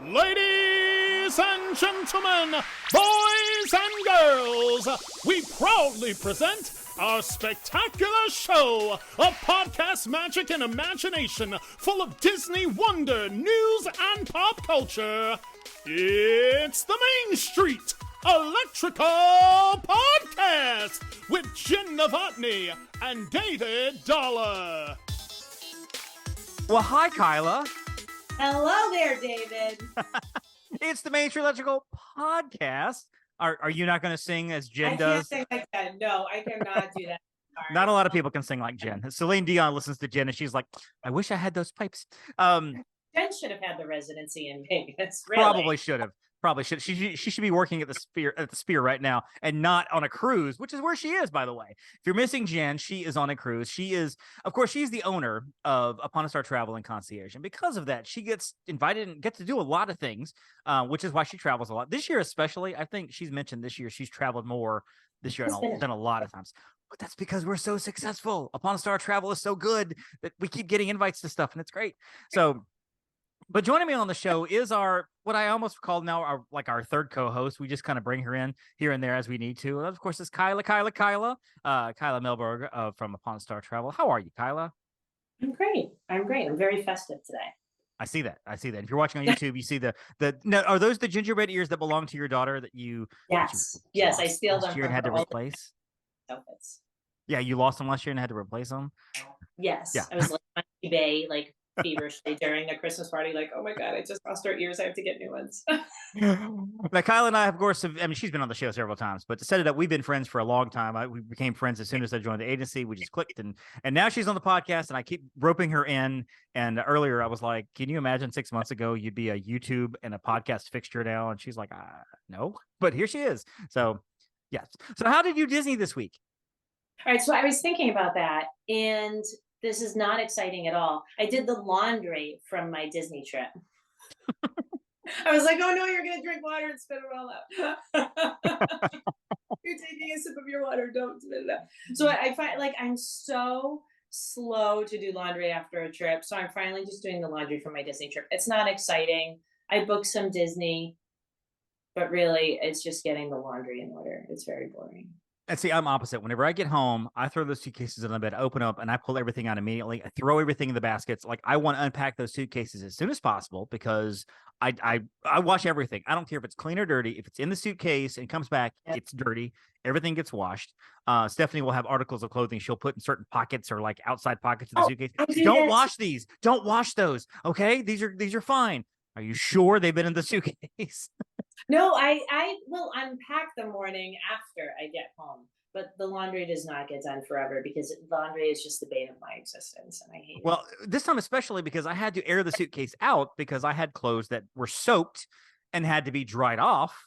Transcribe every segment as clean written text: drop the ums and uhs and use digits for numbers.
Ladies and gentlemen, boys and girls, we proudly present our spectacular show of podcast magic and imagination full of Disney wonder, news, and pop culture. It's the Main Street Electrical Podcast with Jenn and David Dollar. Well, hi, Kyla. Hello there, David. It's the Main Street Electrical Podcast. Are you not going to sing as Jenn does? I can't sing like that. No, I cannot do that. Not a lot of people can sing like Jenn. Celine Dion listens to Jenn and she's like, I wish I had those pipes. Jenn should have had the residency in Vegas. Really. Probably should have. She should be working at the Sphere right now and not on a cruise, which is where she is, by the way. If you're missing Jenn, she is on a cruise. She is, of course, she's the owner of Upon a Star Travel and Concierge. And because of that, she gets invited and gets to do a lot of things, which is why she travels a lot. This year especially, I think she's mentioned this year she's traveled more this year than a lot of times. But that's because we're so successful. Upon a Star Travel is so good that we keep getting invites to stuff, and it's great. So, but joining me on the show is what I almost call now our third co-host. We just kind of bring her in here and there as we need to. And of course, it's Kyla Melberg from Upon a Star Travel. How are you, Kyla? I'm great. I'm very festive today. I see that. If you're watching on YouTube, you see now, are those the gingerbread ears that belong to your daughter that you? Yes. I steal them last year and had to replace. Outfits. Yeah, you lost them last year and had to replace them. Yes. Yeah. I was on eBay feverishly during a Christmas party, oh my god, I just lost her ears, I have to get new ones. Now, Kyla and I, of course, she's been on the show several times, but to set it up, we've been friends for a long time. We became friends as soon as I joined the agency. We just clicked, and now she's on the podcast, and I keep roping her in. And earlier I was like, can you imagine 6 months ago you'd be a YouTube and a podcast fixture now? And she's like, no, but here she is. So yes. So how did you Disney this week? All right, so I was thinking about that, and this is not exciting at all. I did the laundry from my Disney trip. I was like, oh no, you're going to drink water and spit it all out. You're taking a sip of your water, don't spit it out. So I find I'm so slow to do laundry after a trip. So I'm finally just doing the laundry from my Disney trip. It's not exciting. I booked some Disney, but really it's just getting the laundry in order. It's very boring. And see, I'm opposite. Whenever I get home, I throw those suitcases in the bed, open up, and I pull everything out immediately. I throw everything in the baskets. I want to unpack those suitcases as soon as possible because I wash everything. I don't care if it's clean or dirty. If it's in the suitcase and comes back, it's dirty. Everything gets washed. Stephanie will have articles of clothing she'll put in certain pockets or outside pockets of the suitcase. Don't wash these. Don't wash those. Okay, these are fine. Are you sure they've been in the suitcase? No, I will unpack the morning after I get home, but the laundry does not get done forever because laundry is just the bane of my existence, and I hate it. Well, this time especially because I had to air the suitcase out because I had clothes that were soaked and had to be dried off,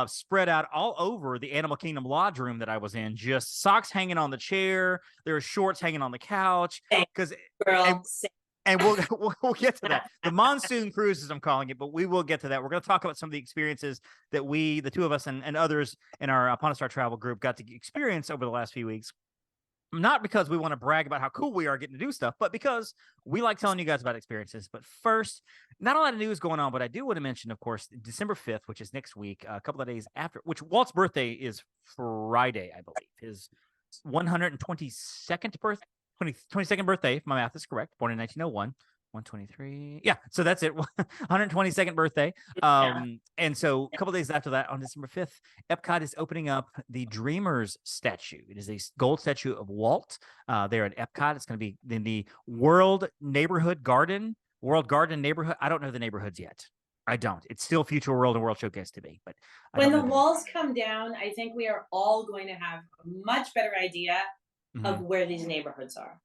spread out all over the Animal Kingdom lodge room that I was in. Just socks hanging on the chair. There were shorts hanging on the couch. And we'll get to that. The monsoon cruise, as I'm calling it, but we will get to that. We're going to talk about some of the experiences that we, the two of us and others in our Upon a Star Travel group, got to experience over the last few weeks. Not because we want to brag about how cool we are getting to do stuff, but because we like telling you guys about experiences. But first, not a lot of news going on, but I do want to mention, of course, December 5th, which is next week, a couple of days after, which Walt's birthday is Friday, I believe. His 122nd birthday. 22nd birthday, if my math is correct, born in 1901, 123. Yeah, so that's it. 122nd birthday. And so a couple days after that, on December 5th, Epcot is opening up the Dreamers statue. It is a gold statue of Walt there at Epcot. It's going to be in the World Garden neighborhood. I don't know the neighborhoods yet. I don't. It's still Future World and World Showcase to be. But when the walls come down, I think we are all going to have a much better idea of where these neighborhoods are.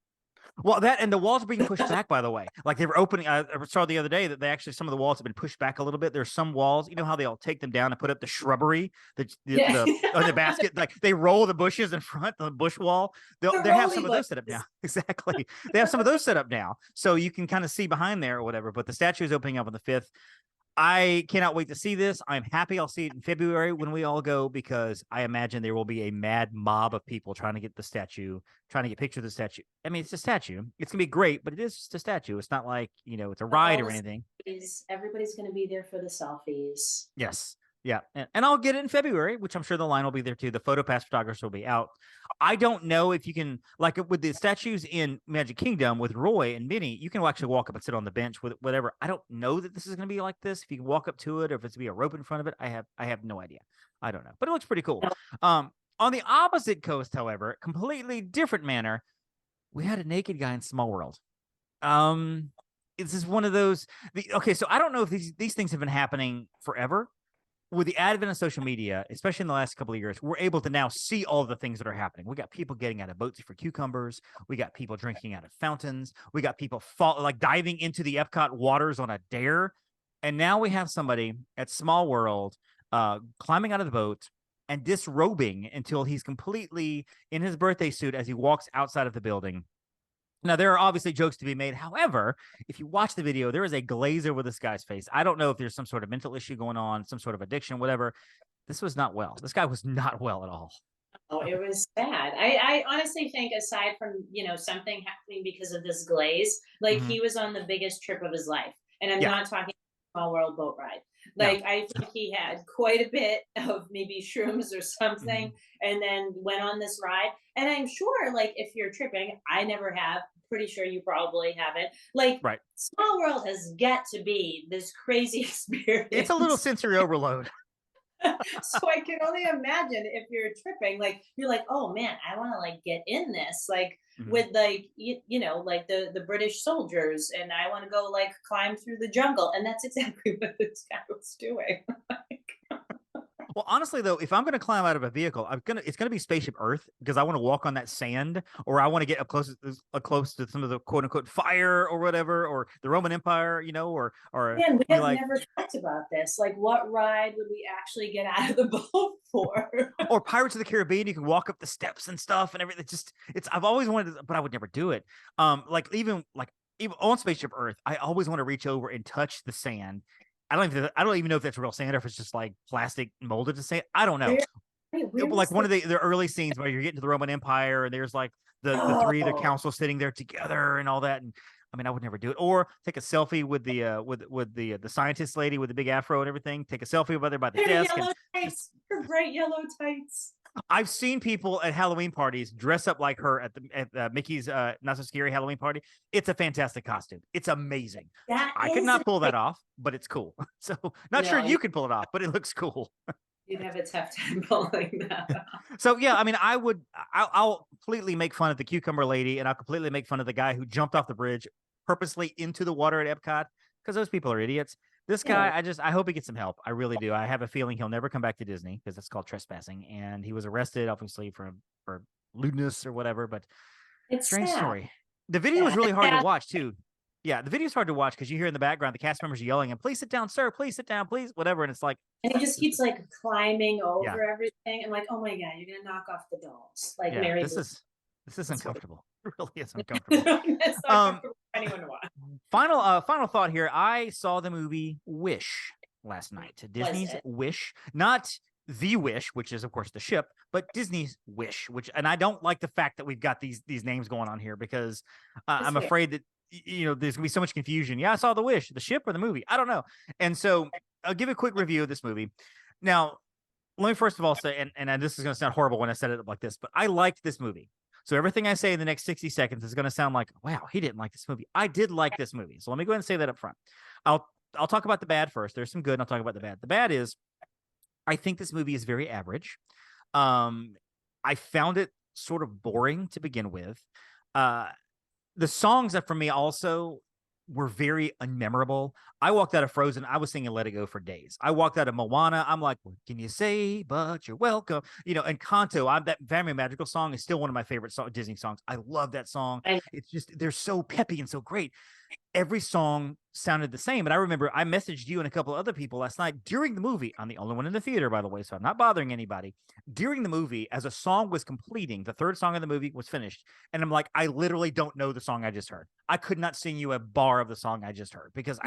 Well, that and the walls are being pushed back, by the way. They were opening. I saw the other day that some of the walls have been pushed back a little bit. There's some walls, you know how they'll take them down and put up the shrubbery, the basket. They roll the bushes in front, the bush wall. They have some of those set up now. Exactly. They have some of those set up now. So you can kind of see behind there or whatever. But the statue is opening up on the 5th. I cannot wait to see this. I'm happy I'll see it in February when we all go, because I imagine there will be a mad mob of people trying to get the statue, trying to get pictures of the statue. I mean, it's a statue. It's going to be great, but it is just a statue. It's not like, it's a ride or anything. Everybody's going to be there for the selfies. Yes. Yeah. And I'll get it in February, which I'm sure the line will be there too. The PhotoPass photographers will be out. I don't know if you can, like with the statues in Magic Kingdom with Roy and Minnie, you can actually walk up and sit on the bench with whatever. I don't know that this is going to be like this. If you can walk up to it, or if it's going to be a rope in front of it, I have no idea. I don't know, but it looks pretty cool. On the opposite coast, however, completely different manner, we had a naked guy in Small World. This is one of those. Okay, so I don't know if these things have been happening forever. With the advent of social media, especially in the last couple of years, we're able to now see all the things that are happening. We got people getting out of boats for cucumbers. We got people drinking out of fountains. We got people diving into the Epcot waters on a dare. And now we have somebody at Small World climbing out of the boat and disrobing until he's completely in his birthday suit as he walks outside of the building. Now, there are obviously jokes to be made. However, if you watch the video, there is a glaze over this guy's face. I don't know if there's some sort of mental issue going on, some sort of addiction, whatever. This was not well. This guy was not well at all. Oh, it was sad. I honestly think, aside from, something happening because of this glaze, like he was on the biggest trip of his life. And I'm not talking Small World boat ride. Like, I think he had quite a bit of maybe shrooms or something, and then went on this ride. And I'm sure, like, if you're tripping, I never have. Pretty sure you probably haven't. Like, Small World has got to be this crazy experience. It's a little sensory overload. So I can only imagine if you're tripping, like, you're like, oh man, I want to like get in this, like with like like the British soldiers, and I want to go like climb through the jungle, and that's exactly what this guy was doing. Well, honestly, though, if I'm going to climb out of a vehicle, it's going to be Spaceship Earth, because I want to walk on that sand, or I want to get up close to some of the quote unquote fire or whatever, or the Roman Empire, or Man, we have never talked about this. Like, what ride would we actually get out of the boat for? Or Pirates of the Caribbean, you can walk up the steps and stuff and everything. I've always wanted to, but I would never do it. Even on Spaceship Earth, I always want to reach over and touch the sand. I don't even know if that's real sand or if it's just like plastic molded to sand. I don't know. Like one of the early scenes where you're getting to the Roman Empire and there's like the three of the council sitting there together and all that. And I mean, I would never do it. Or take a selfie with the scientist lady with the big afro and everything. Take a selfie with her by the desk. Her bright yellow tights. I've seen people at Halloween parties dress up like her at Mickey's Not So Scary Halloween party. It's a fantastic costume. It's amazing. I could not pull that off, but it's cool. So not sure you could pull it off, but it looks cool. You'd have a tough time pulling that off. So yeah, I mean, I'll completely make fun of the cucumber lady, and I'll completely make fun of the guy who jumped off the bridge purposely into the water at Epcot, because those people are idiots. This guy, I hope he gets some help. I really do. I have a feeling he'll never come back to Disney, because that's called trespassing. And he was arrested, obviously, for lewdness or whatever. But it's strange story. The video is really hard to watch too. Yeah, the video is hard to watch because you hear in the background the cast members yelling, and please sit down, sir, please sit down, please, whatever. And it's like, and he just keeps like climbing over everything. I'm like, oh my God, you're gonna knock off the dolls. Like Mary. This is uncomfortable. It really is uncomfortable. It's uncomfortable for anyone to watch. Final thought here. I saw the movie Wish last night. Disney's Wish, not The Wish, which is of course the ship, but Disney's Wish. And I don't like the fact that we've got these names going on here, because I'm afraid that there's gonna be so much confusion. Yeah, I saw the Wish, the ship or the movie. I don't know. And so I'll give a quick review of this movie. Now, let me first of all say, and this is gonna sound horrible when I said it like this, but I liked this movie. So everything I say in the next 60 seconds is going to sound like, wow, he didn't like this movie. I did like this movie. So let me go ahead and say that up front. I'll talk about the bad first. There's some good, and I'll talk about the bad. The bad is, I think this movie is very average. I found it sort of boring to begin with. The songs that for me also were very unmemorable. I walked out of Frozen. I was singing Let It Go for days. I walked out of Moana. I'm like, what can you say, but you're welcome. And Kanto, that Very Magical song is still one of my favorite Disney songs. I love that song. It's just, they're so peppy and so great. Every song sounded the same. And I remember I messaged you and a couple of other people last night during the movie. I'm the only one in the theater, by the way, so I'm not bothering anybody. During the movie, as a song was completing, the third song of the movie was finished. And I'm like, I literally don't know the song I just heard. I could not sing you a bar of the song I just heard, because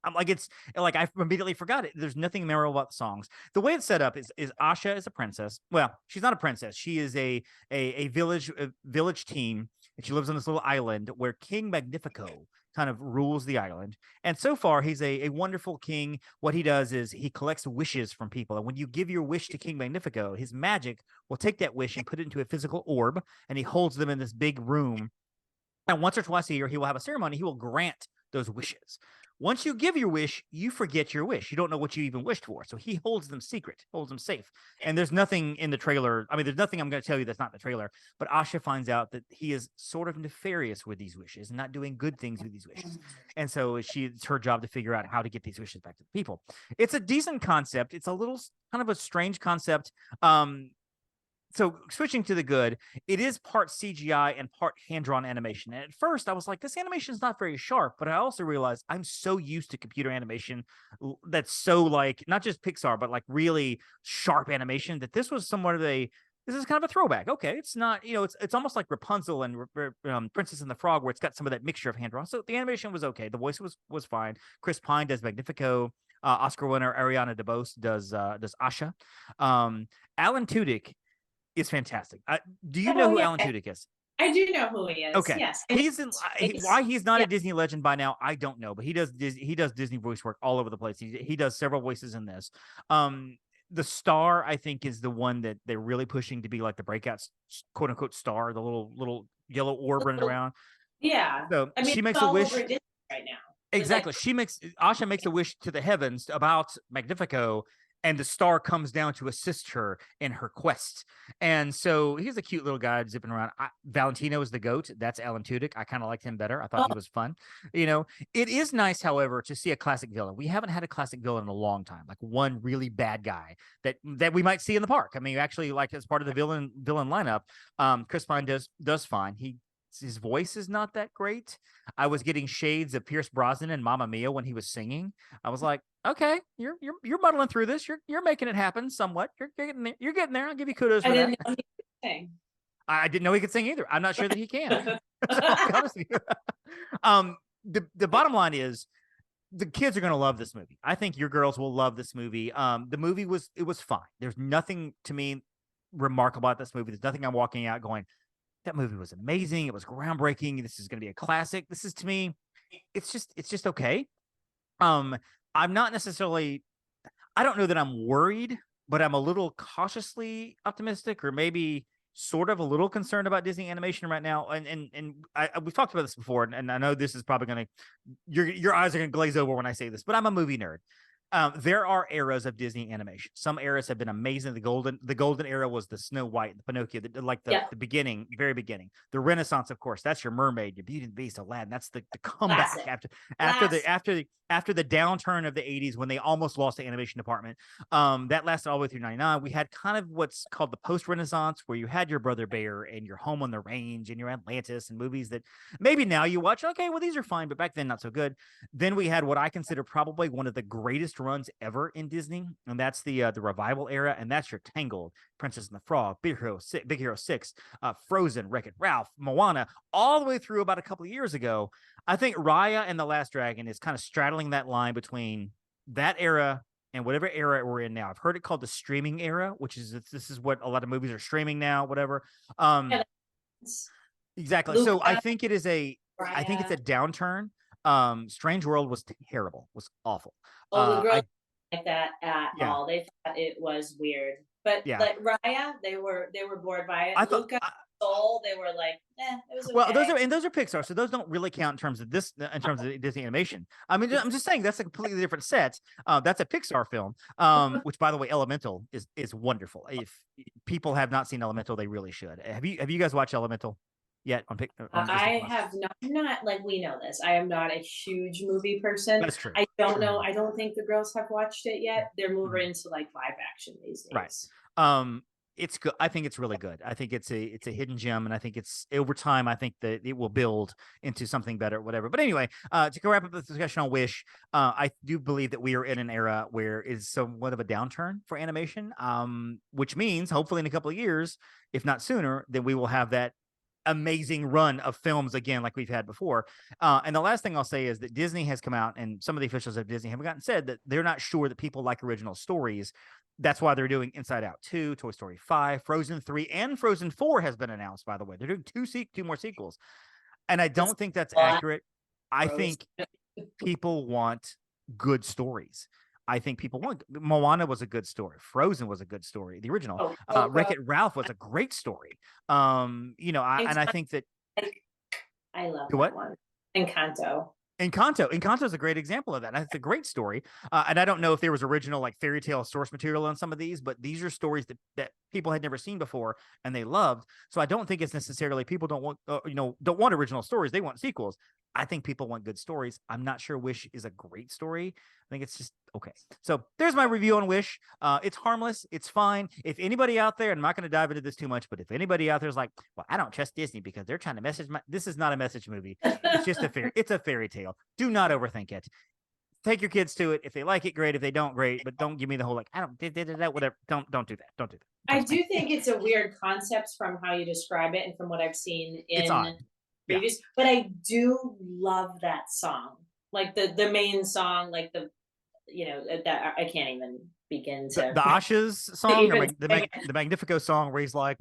I'm like, it's like I immediately forgot it. There's nothing memorable about the songs. The way it's set up is Asha is a princess. Well, she's not a princess. She is a village team, and she lives on this little island where King Magnifico kind of rules the island. And so far, he's a wonderful king. What he does is he collects wishes from people, and when you give your wish to King Magnifico, his magic will take that wish and put it into a physical orb, and he holds them in this big room. And once or twice a year, he will have a ceremony. He will grant those wishes. Once you give your wish, you forget your wish. You don't know what you even wished for. So he holds them secret, holds them safe. And there's nothing in the trailer. I mean, there's nothing I'm going to tell you that's not in the trailer. But Asha finds out that he is sort of nefarious with these wishes and not doing good things with these wishes. And so it's her job to figure out how to get these wishes back to the people. It's a decent concept. It's a little kind of a strange concept. So switching to the good, it is part CGI and part hand-drawn animation. And at first I was like, this animation is not very sharp, but I also realized I'm so used to computer animation that's so like, not just Pixar, but like really sharp animation that this was somewhat of this is kind of a throwback. Okay, it's not, it's almost like Rapunzel and Princess and the Frog, where it's got some of that mixture of hand-drawn. So the animation was okay. The voice was fine. Chris Pine does Magnifico. Oscar winner Ariana DeBose does Asha. Alan Tudyk is fantastic. Do you know who Alan Tudyk is? I do know who he is. Okay, Yes. Why he's not a Disney legend by now, I don't know. But he does Disney voice work all over the place. He does several voices in this. The star, I think, is the one that they're really pushing to be like the breakout quote unquote star, the little yellow orb running around. Yeah. So I mean, she makes a wish right now. Exactly. Asha makes a wish to the heavens about Magnifico, and the star comes down to assist her in her quest. And so he's a cute little guy zipping around. Valentino is the goat. That's Alan Tudyk. I kind of liked him better. I thought he was fun. It is nice, however, to see a classic villain. We haven't had a classic villain in a long time, like one really bad guy that we might see in the park. I mean, actually, like as part of the villain lineup, Chris Pine does fine. His voice is not that great. I was getting shades of Pierce Brosnan and Mamma Mia when he was singing. I was like, okay, you're muddling through this. You're making it happen somewhat. You're getting there. You're getting there. I'll give you kudos for that. Know he could sing. I didn't know he could sing either. I'm not sure that he can. The bottom line is the kids are going to love this movie. I think your girls will love this movie. The movie was fine. There's nothing to me remarkable about this movie. There's nothing I'm walking out going, that movie was amazing. It was groundbreaking. This is going to be a classic. This is, to me, it's just okay. I'm not necessarily, I don't know that I'm worried, but I'm a little cautiously optimistic, or maybe sort of a little concerned about Disney animation right now. And we've talked about this before, and I know this is probably going to, your eyes are going to glaze over when I say this, but I'm a movie nerd. There are eras of Disney animation. Some eras have been amazing. The golden era was the Snow White, the Pinocchio, the beginning, very beginning. The Renaissance, of course, that's your Mermaid, your Beauty and the Beast, Aladdin. That's the comeback after the downturn of the 80s when they almost lost the animation department. That lasted all the way through 99. We had kind of what's called the post-Renaissance, where you had your Brother Bear and your Home on the Range and your Atlantis and movies that maybe now you watch, okay, well, these are fine, but back then not so good. Then we had what I consider probably one of the greatest runs ever in Disney, and that's the revival era, and that's your Tangled, Princess and the Frog, Big Hero 6, Frozen, Wreck-It Ralph, Moana, all the way through about a couple of years ago. I think Raya and the Last Dragon is kind of straddling that line between that era and whatever era we're in now. I've heard it called the streaming era, which is this is what a lot of movies are streaming now, whatever. Exactly. Luca, so I think it's a downturn. Strange World was terrible, was awful. The girls like that at all. They thought it was weird, but like Raya, they were bored by it. Luca, Soul, they were like, it was okay. Well, those are Pixar, so those don't really count in terms of Disney animation. I mean, I'm just saying that's a completely different set. That's a Pixar film, which, by the way, Elemental is wonderful. If people have not seen Elemental, they really should. Have you guys watched Elemental yet? I have not, like, we know this. I am not a huge movie person. That's true. I don't know. I don't think the girls have watched it yet. They're moving into like live action these days. Right. It's good. I think it's really good. I think it's a hidden gem, and I think it's over time. I think that it will build into something better, whatever. But anyway, to go wrap up the discussion on Wish, I do believe that we are in an era where it's somewhat of a downturn for animation, which means hopefully in a couple of years, if not sooner, then we will have that amazing run of films again, like we've had before. And the last thing I'll say is that Disney has come out, and some of the officials of Disney have gotten said that they're not sure that people like original stories. That's why they're doing Inside Out 2, Toy Story 5, Frozen 3, and Frozen 4 has been announced, by the way. They're doing two more sequels. And I don't think that's accurate. I think people want good stories. I think people want Moana was a good story. Frozen was a good story. The original Wreck-It Ralph was a great story. I think that I love that one. Encanto. Encanto is a great example of that. It's a great story. And I don't know if there was original like fairy tale source material on some of these, but these are stories that people had never seen before and they loved. So I don't think it's necessarily people don't want original stories. They want sequels. I think people want good stories. I'm not sure Wish is a great story. I think it's just okay. So there's my review on Wish. It's harmless. It's fine. If anybody out there, and I'm not going to dive into this too much, but if anybody out there is like, well, I don't trust Disney because they're trying to message this is not a message movie. It's just it's a fairy tale. Do not overthink it. Take your kids to it. If they like it, great. If they don't, great. But don't give me the whole like, I don't whatever. Don't do that. Don't do that. I do think it's a weird concept from how you describe it and from what I've seen in previews. But I do love that song. Like the main song, like that I can't even begin to the Asha's song or the Magnifico song where he's like,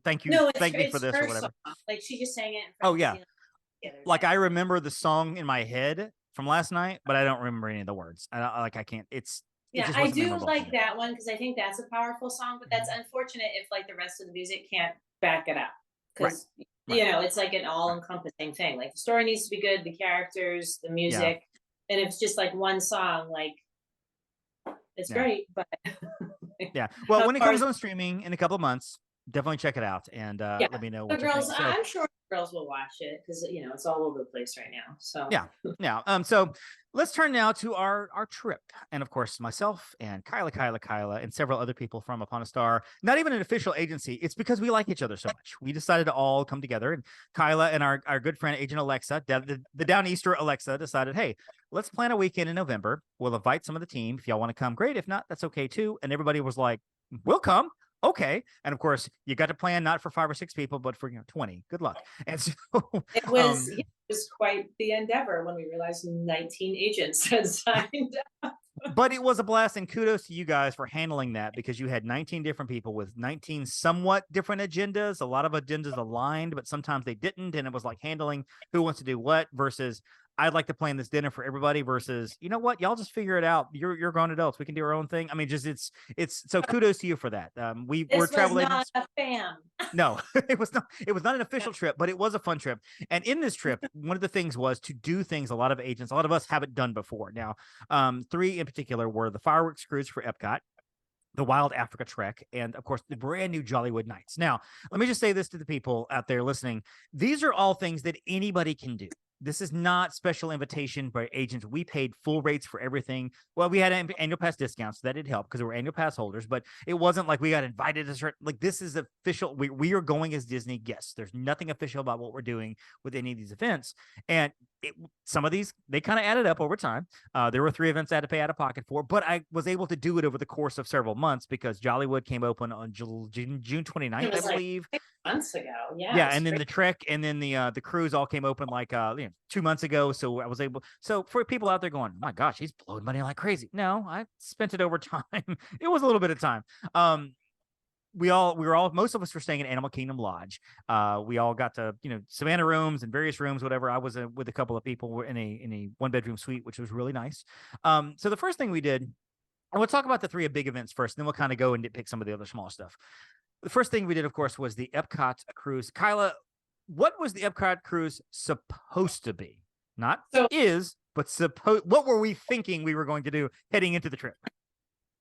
thank you for this or whatever. Song. Like she just sang it. Oh yeah. Like I remember the song in my head from last night, but I don't remember any of the words. I can't. I do like that one because I think that's a powerful song. But that's unfortunate if like the rest of the music can't back it up because it's like an all-encompassing thing. Like the story needs to be good, the characters, the music, and if it's just like one song, like it's great. But well, when it comes on streaming in a couple of months, definitely check it out and let me know what you think. So, I'm sure girls will watch it because it's all over the place right now. So so let's turn now to our trip, and of course myself and Kyla and several other people from Upon a Star. Not even an official agency. It's because we like each other so much. We decided to all come together, and Kyla and our good friend Agent Alexa, the Downeaster Alexa, decided, hey, let's plan a weekend in November. We'll invite some of the team. If y'all want to come, great. If not, that's okay too. And everybody was like, we'll come. Okay. And of course you got to plan not for 5 or 6 people, but for 20. Good luck. And so it was quite the endeavor when we realized 19 agents had signed up. But it was a blast, and kudos to you guys for handling that because you had 19 different people with 19 somewhat different agendas. A lot of agendas aligned, but sometimes they didn't. And it was like handling who wants to do what versus I'd like to plan this dinner for everybody versus, you know what, y'all just figure it out. You're grown adults. We can do our own thing. I mean, just it's so kudos to you for that. We're traveling. Not a fam. No, it was not an official trip, but it was a fun trip. And in this trip, one of the things was to do things a lot of us haven't done before. Now, 3 in particular were the Fireworks Cruise for Epcot, the Wild Africa Trek, and of course the brand new Jollywood Nights. Now, let me just say this to the people out there listening. These are all things that anybody can do. This is not special invitation by agents. We paid full rates for everything. Well, we had annual pass discounts, so that did help because we were annual pass holders, but it wasn't like we got invited to start. Like this is official. We are going as Disney guests. There's nothing official about what we're doing with any of these events. And some of these, they kind of added up over time. There were 3 events I had to pay out of pocket for, but I was able to do it over the course of several months because Jollywood came open on June 29th, I believe. 6 months ago. Yeah. And then the Trek and then the cruise all came open like 2 months ago. So I was able. So for people out there going, my gosh, he's blowing money like crazy. No, I spent it over time. It was a little bit of time. Most of us were staying in Animal Kingdom Lodge. We all got to, Savannah rooms and various rooms, whatever. I was with a couple of people in a 1-bedroom suite, which was really nice. So the first thing we did, and we'll talk about the 3 big events first, and then we'll kind of go and pick some of the other small stuff. The first thing we did, of course, was the Epcot Cruise. Kyla, what was the Epcot Cruise supposed to be? Not but what were we thinking we were going to do heading into the trip?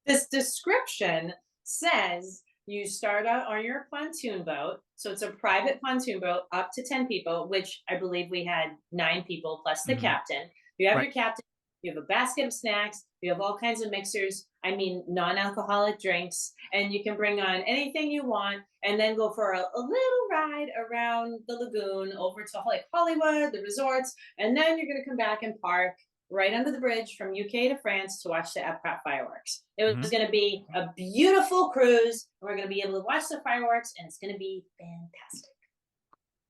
This description says you start out on your pontoon boat. So it's a private pontoon boat up to 10 people, which I believe we had 9 people plus the captain. You have your captain, you have a basket of snacks, you have all kinds of mixers, non-alcoholic drinks, and you can bring on anything you want and then go for a little ride around the lagoon over to Hollywood, the resorts, and then you're going to come back and park right under the bridge from UK to France to watch the Epcot fireworks. It was going to be a beautiful cruise. We're going to be able to watch the fireworks, and it's going to be fantastic.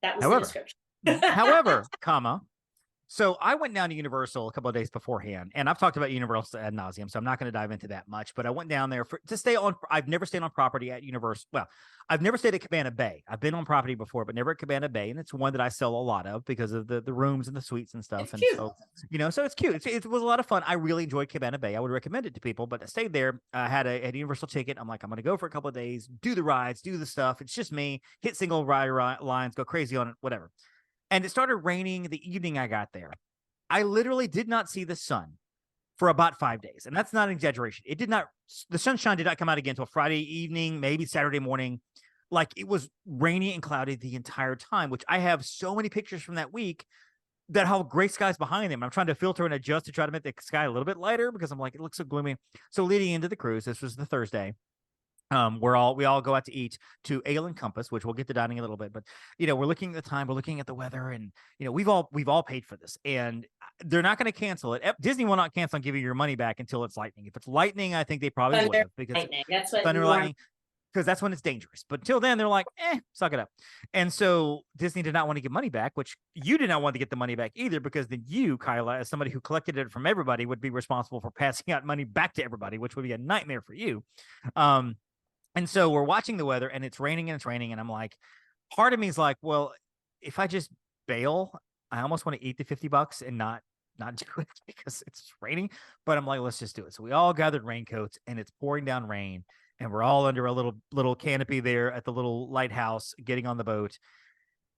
That was the description. However, so I went down to Universal a couple of days beforehand, and I've talked about Universal ad nauseum, so I'm not going to dive into that much. But I went down there to stay on. I've never stayed on property at Universal. Well, I've never stayed at Cabana Bay. I've been on property before, but never at Cabana Bay, and it's one that I sell a lot of because of the rooms and the suites and stuff. It's and cute. so so it's cute. It was a lot of fun. I really enjoyed Cabana Bay. I would recommend it to people. But I stayed there. I had a Universal ticket. I'm like, I'm going to go for a couple of days, do the rides, do the stuff. It's just me. Hit single rider lines, go crazy on it, whatever. And it started raining the evening I got there. I literally did not see the sun for about 5 days. And that's not an exaggeration. The sunshine did not come out again until Friday evening, maybe Saturday morning. Like, it was rainy and cloudy the entire time, which I have so many pictures from that week that have gray skies behind them. I'm trying to filter and adjust to try to make the sky a little bit lighter because I'm like, it looks so gloomy. So leading into the cruise, this was the Thursday. We all go out to eat to Ale and Compass, which we'll get to dining a little bit, but we're looking at the time, we're looking at the weather, and we've all paid for this, and they're not going to cancel it. Disney will not cancel on giving you your money back until it's lightning. If it's lightning, I think they probably would have, because lightning. That's what thunder lightning, because that's when it's dangerous. But till then, they're like, suck it up. And so Disney did not want to give money back, which you did not want to get the money back either, because then you, Kyla, as somebody who collected it from everybody, would be responsible for passing out money back to everybody, which would be a nightmare for you. And so we're watching the weather, and it's raining, and I'm like, part of me is like, well, if I just bail, I almost want to eat the $50 and not do it because it's raining. But I'm like, let's just do it. So we all gathered raincoats, and it's pouring down rain, and we're all under a little canopy there at the little lighthouse, getting on the boat.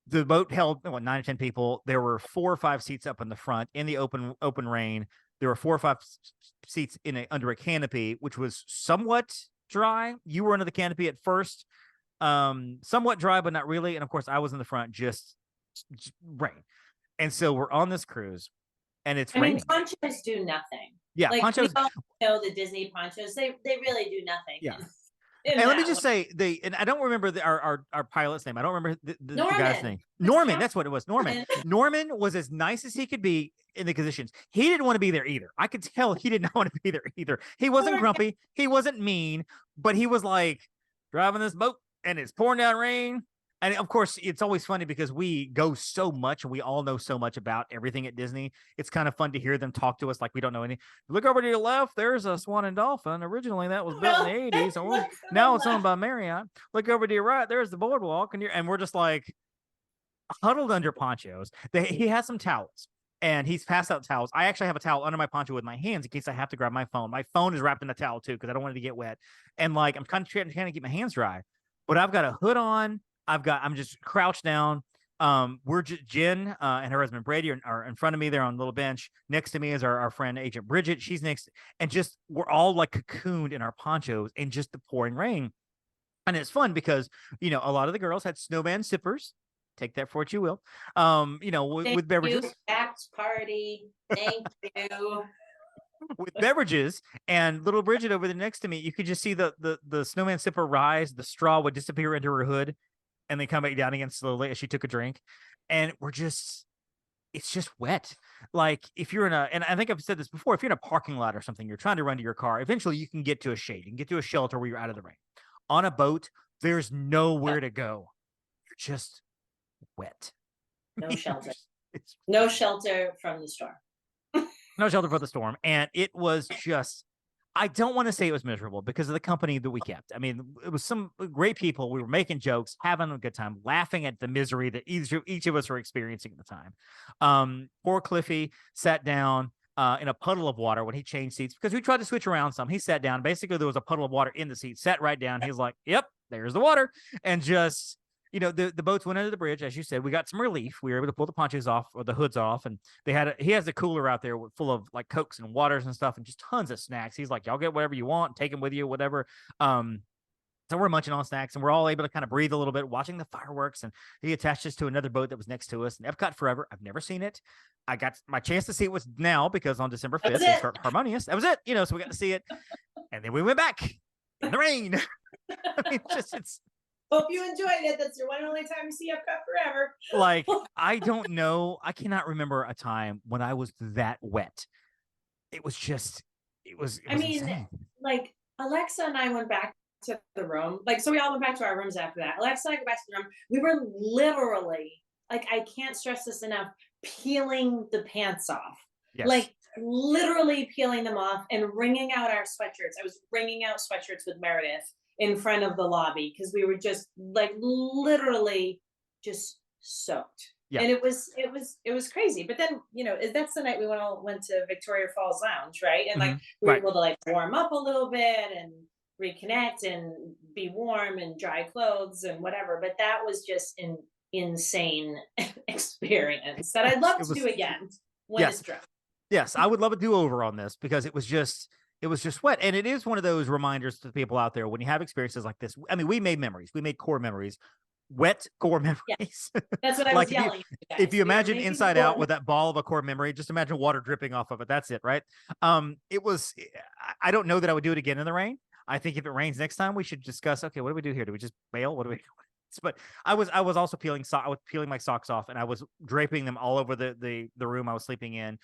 The boat held 9 or 10 people. There were 4 or 5 seats up in the front in the open rain. There were 4 or 5 seats under a canopy, which was somewhat dry. You were under the canopy at first, somewhat dry, but not really. And of course, I was in the front, just rain. And so we're on this cruise, and it's raining. Ponchos do nothing. Yeah, like, ponchos. We all know the Disney ponchos. They really do nothing. Yeah. And let me just say, and I don't remember our pilot's name. I don't remember the guy's name. Norman, that's what it was. Norman. Norman was as nice as he could be in the conditions. He didn't want to be there either. I could tell he did not want to be there either. He wasn't grumpy. He wasn't mean, but he was like, driving this boat, and it's pouring down rain. And of course, it's always funny because we go so much, and we all know so much about everything at Disney. It's kind of fun to hear them talk to us like we don't know any. Look over to your left. There's a Swan and Dolphin. Originally, that was built in the 80s. So now it's owned by Marriott. Look over to your right. There's the boardwalk. And we're just like huddled under ponchos. He has some towels, and he's passed out towels. I actually have a towel under my poncho with my hands in case I have to grab my phone. My phone is wrapped in a towel too, because I don't want it to get wet. And like, I'm kind of trying to keep my hands dry, but I've got a hood on. I'm just crouched down. Jen and her husband Brady are in front of me there on a little bench. Next to me is our friend Agent Bridget. She's next, and just we're all like cocooned in our ponchos in just the pouring rain. And it's fun because a lot of the girls had snowman sippers. Take that for what you will. With beverages. Act party. Thank you. With beverages, and little Bridget over there next to me, you could just see the snowman sipper rise. The straw would disappear into her hood, and then come back down again slowly as she took a drink. And it's just wet. Like, if you're and I think I've said this before, if you're in a parking lot or something, you're trying to run to your car, eventually you can get to a shade. You can get to a shelter where you're out of the rain. On a boat, there's nowhere to go. You're just wet. No shelter. No shelter from the storm. No shelter for the storm. And it was just, I don't want to say it was miserable because of the company that we kept. I mean, it was some great people. We were making jokes, having a good time, laughing at the misery that each of us were experiencing at the time. Poor Cliffy sat down in a puddle of water when he changed seats because we tried to switch around some. He sat down. Basically, there was a puddle of water in the seat, sat right down. He was like, yep, there's the water. And just, the boats went under the bridge. As you said, we got some relief. We were able to pull the ponchos off or the hoods off. And he has a cooler out there full of like Cokes and waters and stuff and just tons of snacks. He's like, y'all get whatever you want, take them with you, whatever. So we're munching on snacks, and we're all able to kind of breathe a little bit, watching the fireworks. And he attached us to another boat that was next to us, and Epcot Forever. I've never seen it. I got my chance to see it was now because on December 5th, it's Harmonious. That was it, so we got to see it. And then we went back in the rain. I mean, it's. Hope you enjoyed it. That's your one and only time you see Epcot Forever. Like, I don't know. I cannot remember a time when I was that wet. It was insane. Like, Alexa and I went back to the room. Like, so we all went back to our rooms after that. Alexa and I go back to the room. We were literally like, I can't stress this enough, peeling the pants off. Yes. Like, literally peeling them off and wringing out our sweatshirts. I was wringing out sweatshirts with Meredith in front of the lobby because we were just like literally just soaked. Yeah. And it was crazy. But then, that's the night we went to Victoria Falls Lounge, right? And like we were Right. able to like warm up a little bit and reconnect and be warm and dry clothes and whatever. But that was just an insane experience that I'd love to do again when Yes. it's dry. Yes, I would love a do-over on this because it was just wet. And it is one of those reminders to people out there when you have experiences like this. I mean, we made memories. We made core memories. Wet core memories. Yeah, that's what I Like was yelling at you guys. if you imagine making Inside core Out with that ball of a core memory, just imagine water dripping off of it. That's it, right? It was. I don't know that I would do it again in the rain. I think if it rains next time, we should discuss. Okay, what do we do here? Do we just bail? What do we do? But I was also peeling my socks off, and I was draping them all over the room I was sleeping in.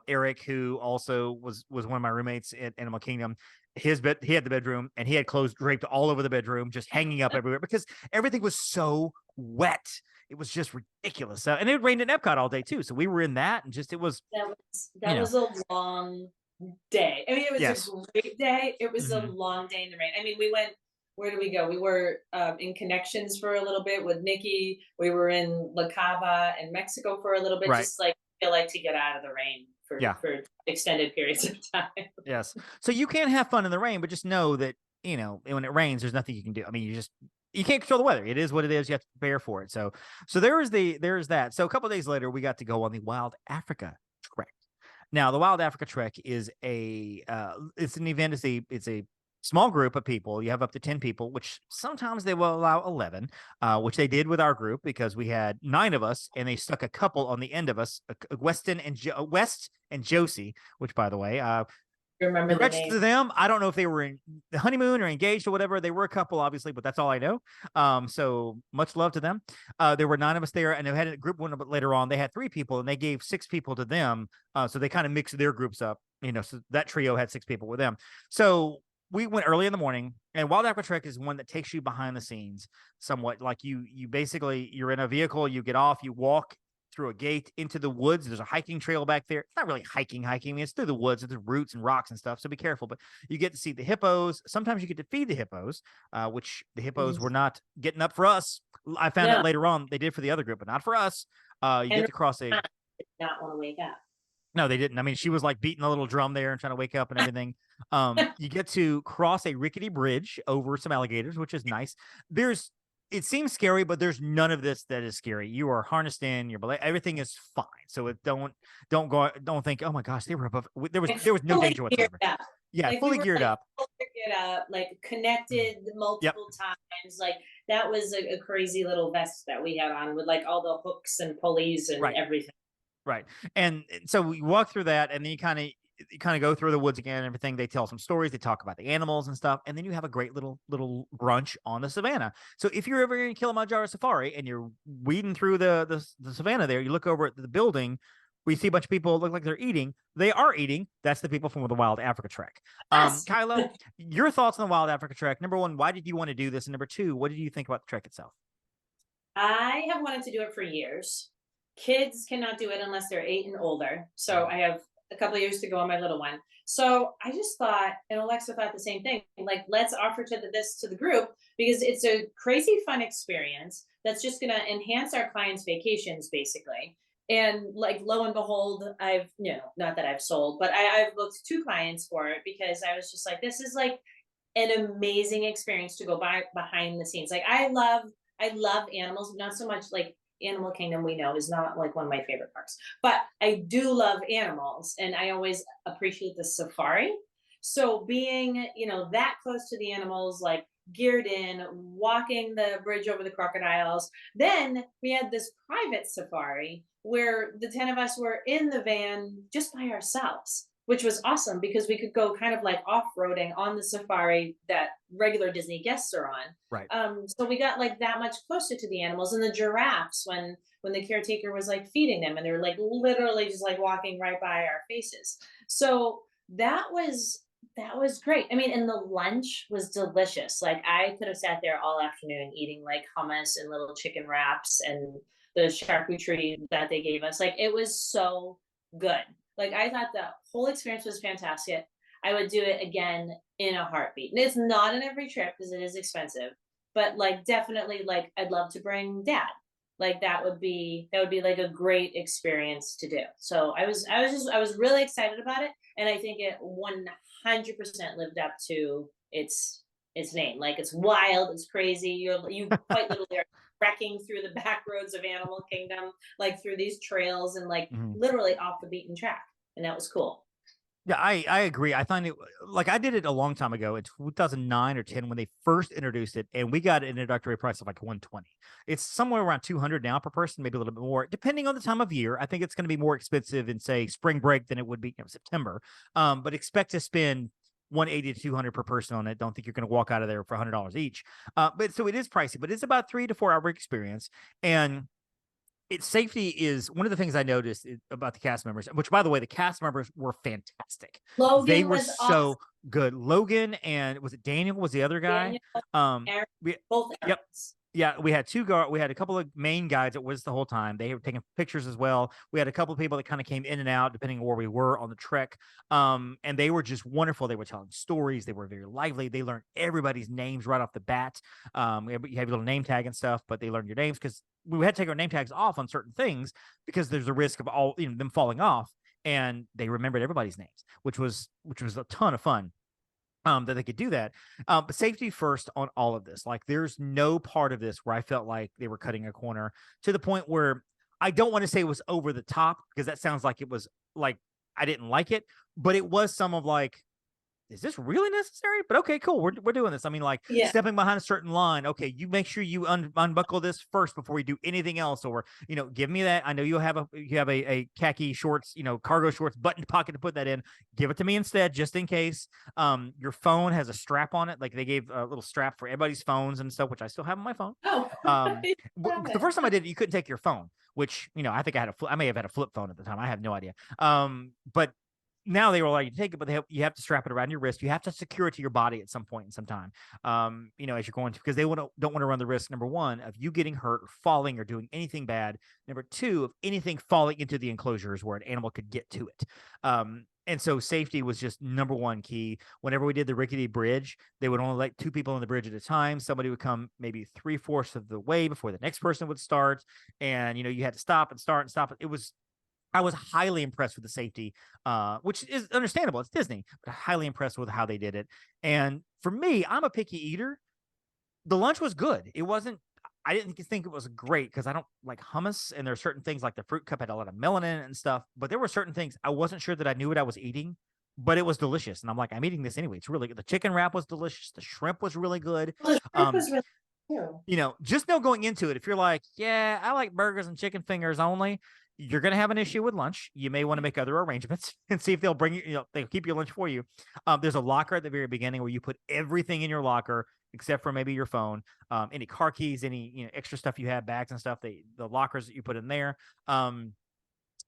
Eric, who also was one of my roommates at Animal Kingdom, he had the bedroom, and he had clothes draped all over the bedroom, just hanging up everywhere because everything was so wet. It was just ridiculous. And it rained in Epcot all day too, so we were in that, and just it was that was a long day. I mean, it was Yes. a great day. It was a Mhm. long day in the rain. I mean, we went. Where did we go? We were in Connections for a little bit with Nikki. We were in La Cava in Mexico for a little bit, Right. just like feel like to get out of the rain for extended periods of time. Yes. So you can have fun in the rain, but just know that, when it rains, there's nothing you can do. I mean, you can't control the weather. It is what it is. You have to prepare for it. So there's that. So a couple of days later, we got to go on the Wild Africa Trek. Now, the Wild Africa Trek is it's an event. It's a small group of people. You have up to 10 people, which sometimes they will allow 11, which they did with our group because we had 9 of us and they stuck a couple on the end of us, West and Josie, which, by the way, Remember the name. to them. I don't know if they were in the honeymoon or engaged or whatever. They were a couple, obviously, but that's all I know. So much love to them. There were 9 of us there, and they had a group one, but later on they had 3 people, and they gave 6 people to them. So they kind of mixed their groups up, so that trio had 6 people with them. So we went early in the morning, and Wild Aqua Trek is one that takes you behind the scenes somewhat. Like you basically, you're in a vehicle, you get off, you walk through a gate into the woods. There's a hiking trail back there. It's not really hiking. I mean, it's through the woods. There's roots and rocks and stuff. So be careful, but you get to see the hippos. Sometimes you get to feed the hippos, which the hippos were not getting up for us. I found out later on they did for the other group, but not for us. You get to cross did not want to wake up. No, they didn't. I mean, she was like beating a little drum there and trying to wake up and everything. You get to cross a rickety bridge over some alligators, which is nice. It seems scary, but there's none of this that is scary. You are harnessed in, everything is fine. So don't think, oh my gosh, they were above. There was no danger whatsoever. Yeah, like fully geared up. Like connected multiple times. Like that was a crazy little vest that we had on with like all the hooks and pulleys and everything. Right. And so we walk through that, and then you kind of go through the woods again and everything. They tell some stories. They talk about the animals and stuff. And then you have a great little brunch on the savannah. So if you're ever in Kilimanjaro Safari and you're weeding through the savannah there, you look over at the building, we see a bunch of people look like they're eating. They are eating. That's the people from the Wild Africa Trek. Kyla, your thoughts on the Wild Africa Trek. Number 1, why did you want to do this? And number 2, what did you think about the trek itself? I have wanted to do it for years. Kids cannot do it unless they're 8 and older. So I have a couple of years to go on my little one. So I just thought, and Alexa thought the same thing, like, let's offer this to the group because it's a crazy fun experience that's just going to enhance our clients' vacations, basically. And like, lo and behold, I've, not that I've sold, but I've booked 2 clients for it because I was just like, this is like an amazing experience to go behind the scenes. Like I love animals, not so much like Animal Kingdom, we know, is not like one of my favorite parks, but I do love animals and I always appreciate the safari. So being, that close to the animals, like geared in, walking the bridge over the crocodiles. Then we had this private safari where the 10 of us were in the van just by ourselves, which was awesome because we could go kind of like off-roading on the safari that regular Disney guests are on. Right. So we got like that much closer to the animals and the giraffes when the caretaker was like feeding them and they were like literally just like walking right by our faces. So that was great. I mean, and the lunch was delicious. Like I could have sat there all afternoon eating like hummus and little chicken wraps and the charcuterie that they gave us. Like, it was so good. Like, I thought the whole experience was fantastic. I would do it again in a heartbeat. And it's not in every trip because it is expensive, but like definitely, like, I'd love to bring dad. Like, that would be like a great experience to do. So I was really excited about it, and I think it 100% lived up to its name. Like, it's wild, it's crazy. You quite literally are wrecking through the back roads of Animal Kingdom, like through these trails and like Mhm. literally off the beaten track. And that was cool. Yeah, I agree. I find it like I did it a long time ago in 2009 or 10 when they first introduced it, and we got an introductory price of like 120. It's somewhere around 200 now per person, maybe a little bit more, depending on the time of year. I think it's going to be more expensive in say spring break than it would be in September. But expect to spend 180 to 200 per person on it. Don't think you're going to walk out of there for $100 each. But so it is pricey, but it's about 3 to 4 hour experience. And its safety is one of the things I noticed about the cast members, which by the way, the cast members were fantastic. They Logan were was so awesome. good. Logan and was it Daniel was the other guy? Daniel, Um, Aaron, we, both yep. Aarons. Yeah, we had we had a couple of main guides that was the whole time. They were taking pictures as well. We had a couple of people that kind of came in and out depending on where we were on the trek. And they were just wonderful. They were telling stories. They were very lively. They learned everybody's names right off the bat. You have your little name tag and stuff, but they learned your names because we had to take our name tags off on certain things because there's a risk of them falling off. And they remembered everybody's names, which was a ton of fun. That they could do that. But safety first on all of this. Like, there's no part of this where I felt like they were cutting a corner to the point where I don't want to say it was over the top because that sounds like it was like I didn't like it, but it was some of like, is this really necessary? But okay, cool. We're doing this. I mean, like Yeah. stepping behind a certain line. Okay, you make sure you unbuckle this first before we do anything else, or give me that. I know you have a khaki shorts, cargo shorts button pocket to put that in. Give it to me instead, just in case. Your phone has a strap on it, like they gave a little strap for everybody's phones and stuff, which I still have on my phone. Oh, The first time I did it, you couldn't take your phone, which I think I may have had a flip phone at the time. I have no idea. But now they will allow you to take it, but you have to strap it around your wrist. You have to secure it to your body at some point in some time, as you're going to, because they don't want to run the risk, number one, of you getting hurt or falling or doing anything bad. Number two, of anything falling into the enclosures where an animal could get to it. And so safety was just number one key. Whenever we did the rickety bridge, they would only let 2 people on the bridge at a time. Somebody would come maybe 3/4 of the way before the next person would start. And, you had to stop and start and stop. I was highly impressed with the safety, which is understandable. It's Disney, but highly impressed with how they did it. And for me, I'm a picky eater. The lunch was good. I didn't think it was great because I don't like hummus. And there are certain things like the fruit cup had a lot of melon in it and stuff. But there were certain things I wasn't sure that I knew what I was eating, but it was delicious. And I'm like, I'm eating this anyway. It's really good. The chicken wrap was delicious. The shrimp was really good. the shrimp was really cool. Just know going into it, if you're like, yeah, I like burgers and chicken fingers only, you're going to have an issue with lunch. You may want to make other arrangements and see if they'll bring you, they'll keep your lunch for you. There's a locker at the very beginning where you put everything in your locker except for maybe your phone, any car keys, any extra stuff you have, bags and stuff. The lockers that you put in there.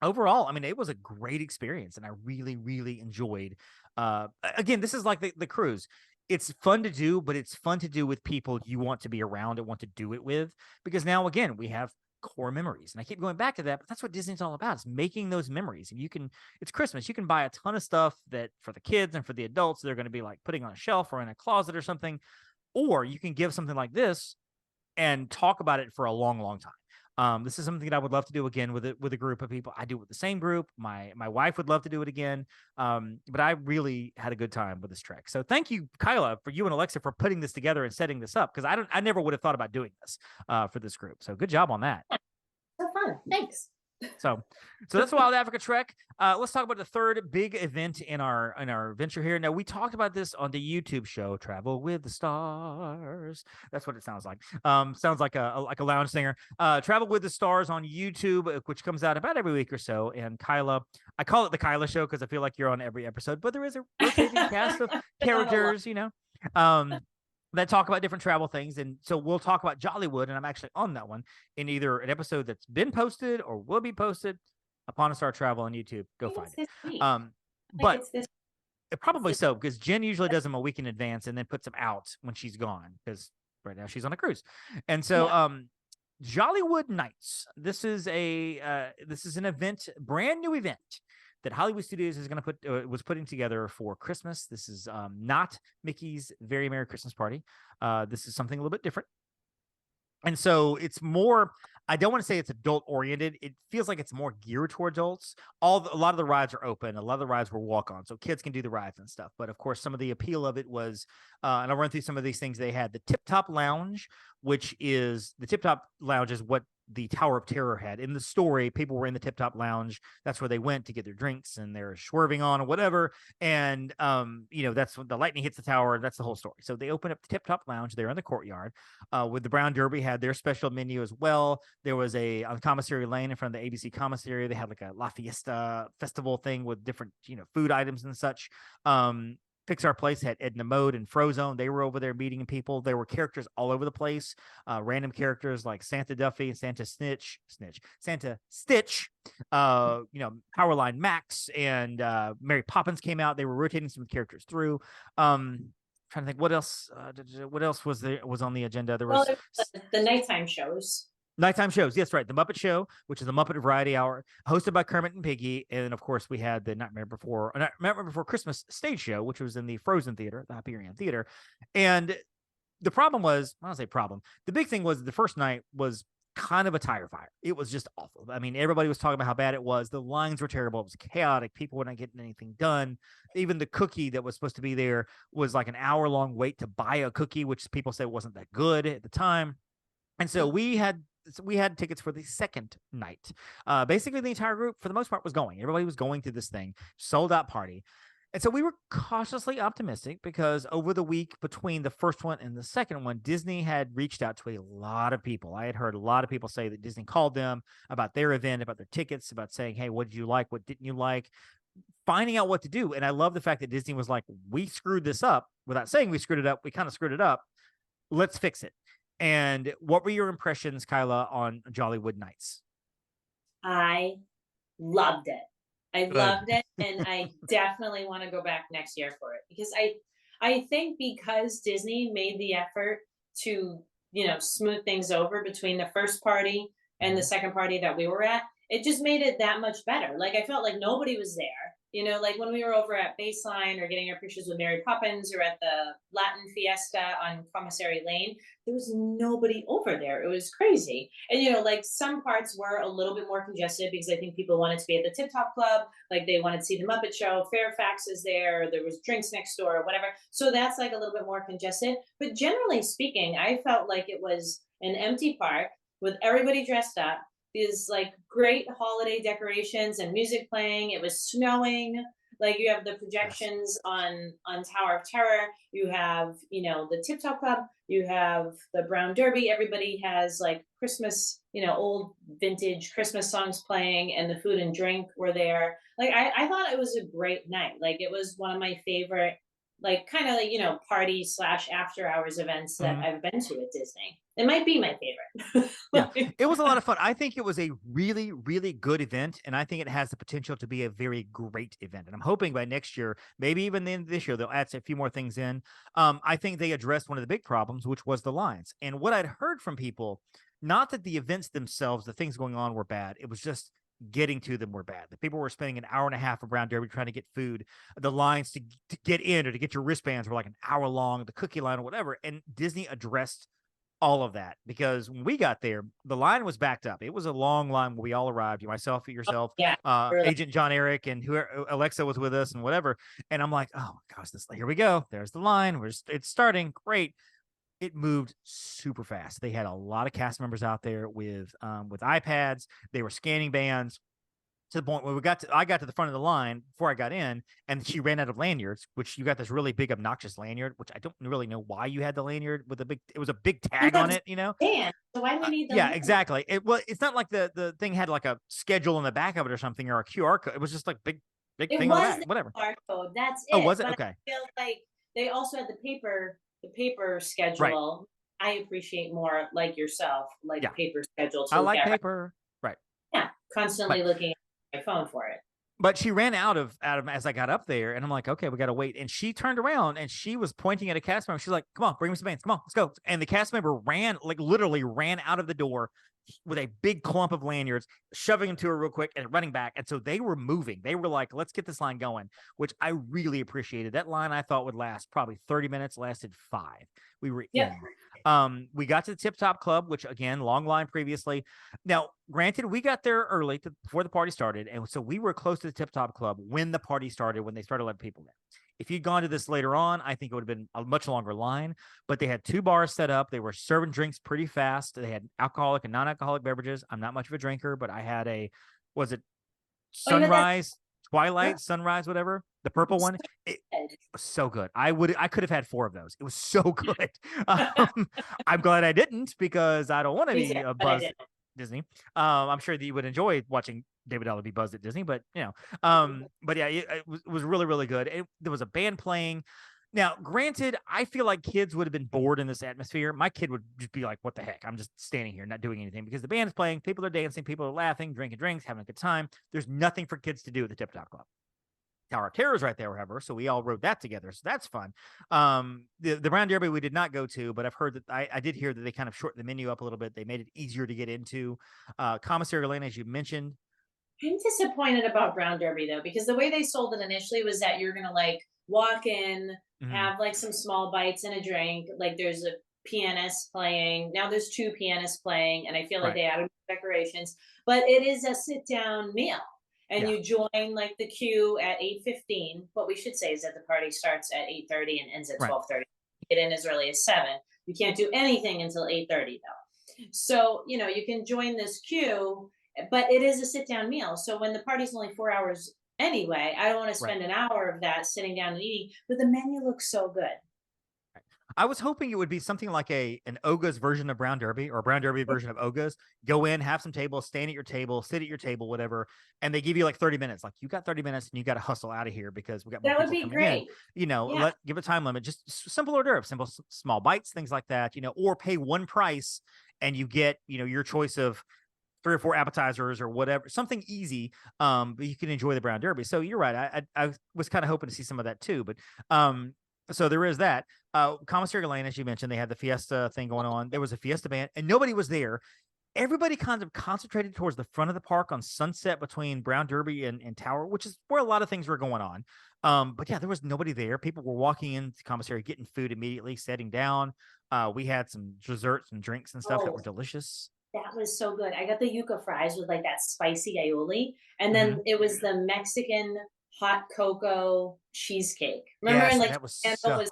Overall, I mean, it was a great experience, and I really, really enjoyed. Again, this is like the cruise. It's fun to do, but it's fun to do with people you want to be around and want to do it with. Because now, again, we have core memories, and I keep going back to that, but that's what Disney's all about. It's making those memories. And it's Christmas. You can buy a ton of stuff that for the kids and for the adults, they're going to be like putting on a shelf or in a closet or something. Or you can give something like this and talk about it for a long, long time. This is something that I would love to do again with a group of people. I do it with the same group. My wife would love to do it again. But I really had a good time with this trek. So thank you, Kyla, for you and Alexa for putting this together and setting this up. Because I never would have thought about doing this for this group. So good job on that. So fun. Thanks. So that's Wild Africa Trek. Let's talk about the third big event in our venture here. Now, we talked about this on the YouTube show, Travel with the Stars. That's what it sounds like. Sounds like a lounge singer. Travel with the Stars on YouTube, which comes out about every week or so. And Kyla, I call it the Kyla Show because I feel like you're on every episode, but there is a rotating cast of characters, that talk about different travel things. And so we'll talk about Jollywood, and I'm actually on that one in either an episode that's been posted or will be posted upon a Star Travel on YouTube. Go find it. But probably so, because Jen usually does them a week in advance and then puts them out when she's gone, because right now she's on a cruise. And so Jollywood Nights. This is an event, brand new event that Hollywood Studios is going to was putting together for Christmas. This is not Mickey's Very Merry Christmas Party. This is something a little bit different. And so it's more, I don't want to say it's adult oriented. It feels like it's more geared toward adults. A lot of the rides are open. A lot of the rides were walk on, so kids can do the rides and stuff. But of course, some of the appeal of it was, and I'll run through some of these things. They had the Tip Top Lounge, which is what the Tower of Terror had. In the story, people were in the Tip Top Lounge. That's where they went to get their drinks, and they're swerving on or whatever. And that's when the lightning hits the tower. That's the whole story. So they opened up the Tip Top Lounge there in the courtyard. With the Brown Derby had their special menu as well. There was on Commissary Lane in front of the ABC Commissary. They had like a La Fiesta festival thing with different food items and such. Pixar Place had Edna Mode and Frozone. They were over there meeting people. There were characters all over the place. Random characters like Santa Duffy and Santa Stitch, Powerline Max and Mary Poppins came out. They were rotating some characters through. Trying to think what else was on the agenda. There was the nighttime shows. Nighttime shows, yes, right. The Muppet Show, which is the Muppet Variety Hour, hosted by Kermit and Piggy, and of course we had the Nightmare Before Christmas stage show, which was in the Frozen Theater, the Hyperion Theater. And the problem was, I don't say problem. The big thing was the first night was kind of a tire fire. It was just awful. I mean, everybody was talking about how bad it was. The lines were terrible. It was chaotic. People were not getting anything done. Even the cookie that was supposed to be there was like an hour-long wait to buy a cookie, which people said wasn't that good at the time. And so we had tickets for the second night. Basically, the entire group, for the most part, was going. Everybody was going to this thing, sold out party. And so we were cautiously optimistic because over the week between the first one and the second one, Disney had reached out to a lot of people. I had heard a lot of people say that Disney called them about their event, about their tickets, about saying, hey, what did you like? What didn't you like? Finding out what to do. And I love the fact that Disney was like, we screwed this up. Without saying we screwed it up, we kind of screwed it up. Let's fix it. And what were your impressions, Kyla, on Jollywood Nights? I loved it. Loved it, and I definitely want to go back next year for it because I think because Disney made the effort to smooth things over between the first party and the second party that we were at, it just made it that much better. Like I felt like nobody was there. Like when we were over at Baseline or getting our pictures with Mary Poppins or at the Latin Fiesta on Commissary Lane, there was nobody over there. It was crazy. And, like some parts were a little bit more congested because I think people wanted to be at the Tip Top Club. Like they wanted to see the Muppet Show. Fairfax is there. There was drinks next door or whatever. So that's like a little bit more congested. But generally speaking, I felt like it was an empty park with everybody dressed up. These like great holiday decorations and music playing. It was snowing. Like you have the projections on Tower of Terror. You have, the Tip Top Club. You have the Brown Derby. Everybody has like Christmas, old vintage Christmas songs playing, and the food and drink were there. Like I thought it was a great night. Like it was one of my favorite, like kind of like, party / after hours events that I've been to at Disney. It might be my favorite. Yeah, it was a lot of fun. I think it was a really, really good event, and I think it has the potential to be a very great event. And I'm hoping by next year, maybe even the end of this year, they'll add a few more things in. I think they addressed one of the big problems, which was the lines. And what I'd heard from people, not that the events themselves, the things going on were bad. It was just getting to them were bad. The people were spending an hour and a half of Brown Derby trying to get food. The lines to get in or to get your wristbands were like an hour long, the cookie line or whatever. And Disney addressed all of that because when we got there, the line was backed up. It was a long line when we all arrived. Yourself, Agent John Eric, and Alexa was with us and whatever. And I'm like, oh my gosh, here we go. There's the line. It's starting. Great. It moved super fast. They had a lot of cast members out there with iPads. They were scanning bands to the point where I got to the front of the line before I got in, and she ran out of lanyards, which you got this really big obnoxious lanyard, which I don't really know why you had the lanyard with it was a big tag on it, Man, so why do we need the lanyard? Exactly. It's not like the thing had like a schedule in the back of it or something or a QR code. It was just like big thing on the back. Whatever. QR code. That's it. Oh, was it? But okay. I feel like they also had the paper schedule. Right. I appreciate more like yourself, like paper schedule. I like paper. Right. Yeah. Constantly looking at my phone for it. But she ran out of as I got up there, and I'm like, okay, we got to wait. And she turned around and she was pointing at a cast member. She's like, come on, bring me some bands. Come on, let's go. And the cast member literally ran out of the door with a big clump of lanyards, shoving them to her real quick and running back. And so they were moving. They were like, let's get this line going, which I really appreciated. That line I thought would last probably 30 minutes, lasted 5. We were in. We got to the Tip Top Club, which again, long line previously. Now, granted, we got there early before the party started. And so we were close to the Tip Top Club when the party started, when they started letting people in. If you'd gone to this later on, I think it would have been a much longer line, but they had 2 bars set up. They were serving drinks pretty fast. They had alcoholic and non-alcoholic beverages. I'm not much of a drinker, but I had sunrise, twilight, sunrise, whatever, the purple one. It was so good. I could have had 4 of those. It was so good. I'm glad I didn't, because I don't want to be a buzz at Disney. I'm sure that you would enjoy watching David Allen be buzzed at Disney, but but yeah, it was really, really good. There was a band playing. Now, granted, I feel like kids would have been bored in this atmosphere. My kid would just be like, what the heck? I'm just standing here, not doing anything, because the band is playing, people are dancing, people are laughing, drinking drinks, having a good time. There's nothing for kids to do at the Tip Top Club. Tower of Terror is right there, however, so we all rode that together, so that's fun. The Brown Derby we did not go to, but I've heard that I did hear that they kind of shortened the menu up a little bit. They made it easier to get into. Commissary Lane, as you mentioned. I'm disappointed about Brown Derby though, because the way they sold it initially was that you're gonna like walk in, have like some small bites and a drink. Like there's a pianist playing. Now there's 2 pianists playing, and I feel like they added decorations. But it is a sit-down meal, and you join like the queue at 8:15. What we should say is that the party starts at 8:30 and ends at 12:30. Get in as early as 7. You can't do anything until 8:30 though. So you can join this queue. But it is a sit-down meal. So when the party's only 4 hours anyway, I don't want to spend an hour of that sitting down and eating. But the menu looks so good. I was hoping it would be something like an Oga's version of Brown Derby, or a Brown Derby version of Oga's. Go in, have some tables, stand at your table, sit at your table, whatever, and they give you like 30 minutes. Like, you got 30 minutes and you got to hustle out of here because we got more That would people be coming great. in. Give a time limit. Just simple hors d'oeuvres, simple small bites, things like that. Or pay one price and you get your choice of 3 or 4 appetizers or whatever, something easy. But you can enjoy the Brown Derby. So you're right. I was kind of hoping to see some of that too. But so there is that. Commissary Lane, as you mentioned, they had the Fiesta thing going on. There was a Fiesta band and nobody was there. Everybody kind of concentrated towards the front of the park on Sunset between Brown Derby and Tower, which is where a lot of things were going on. But yeah, there was nobody there. People were walking into commissary, getting food immediately, sitting down. We had some desserts and drinks and stuff that were delicious. That was so good. I got the yuca fries with like that spicy aioli. And then it was the Mexican hot cocoa cheesecake. Remember? And like that was chocolate.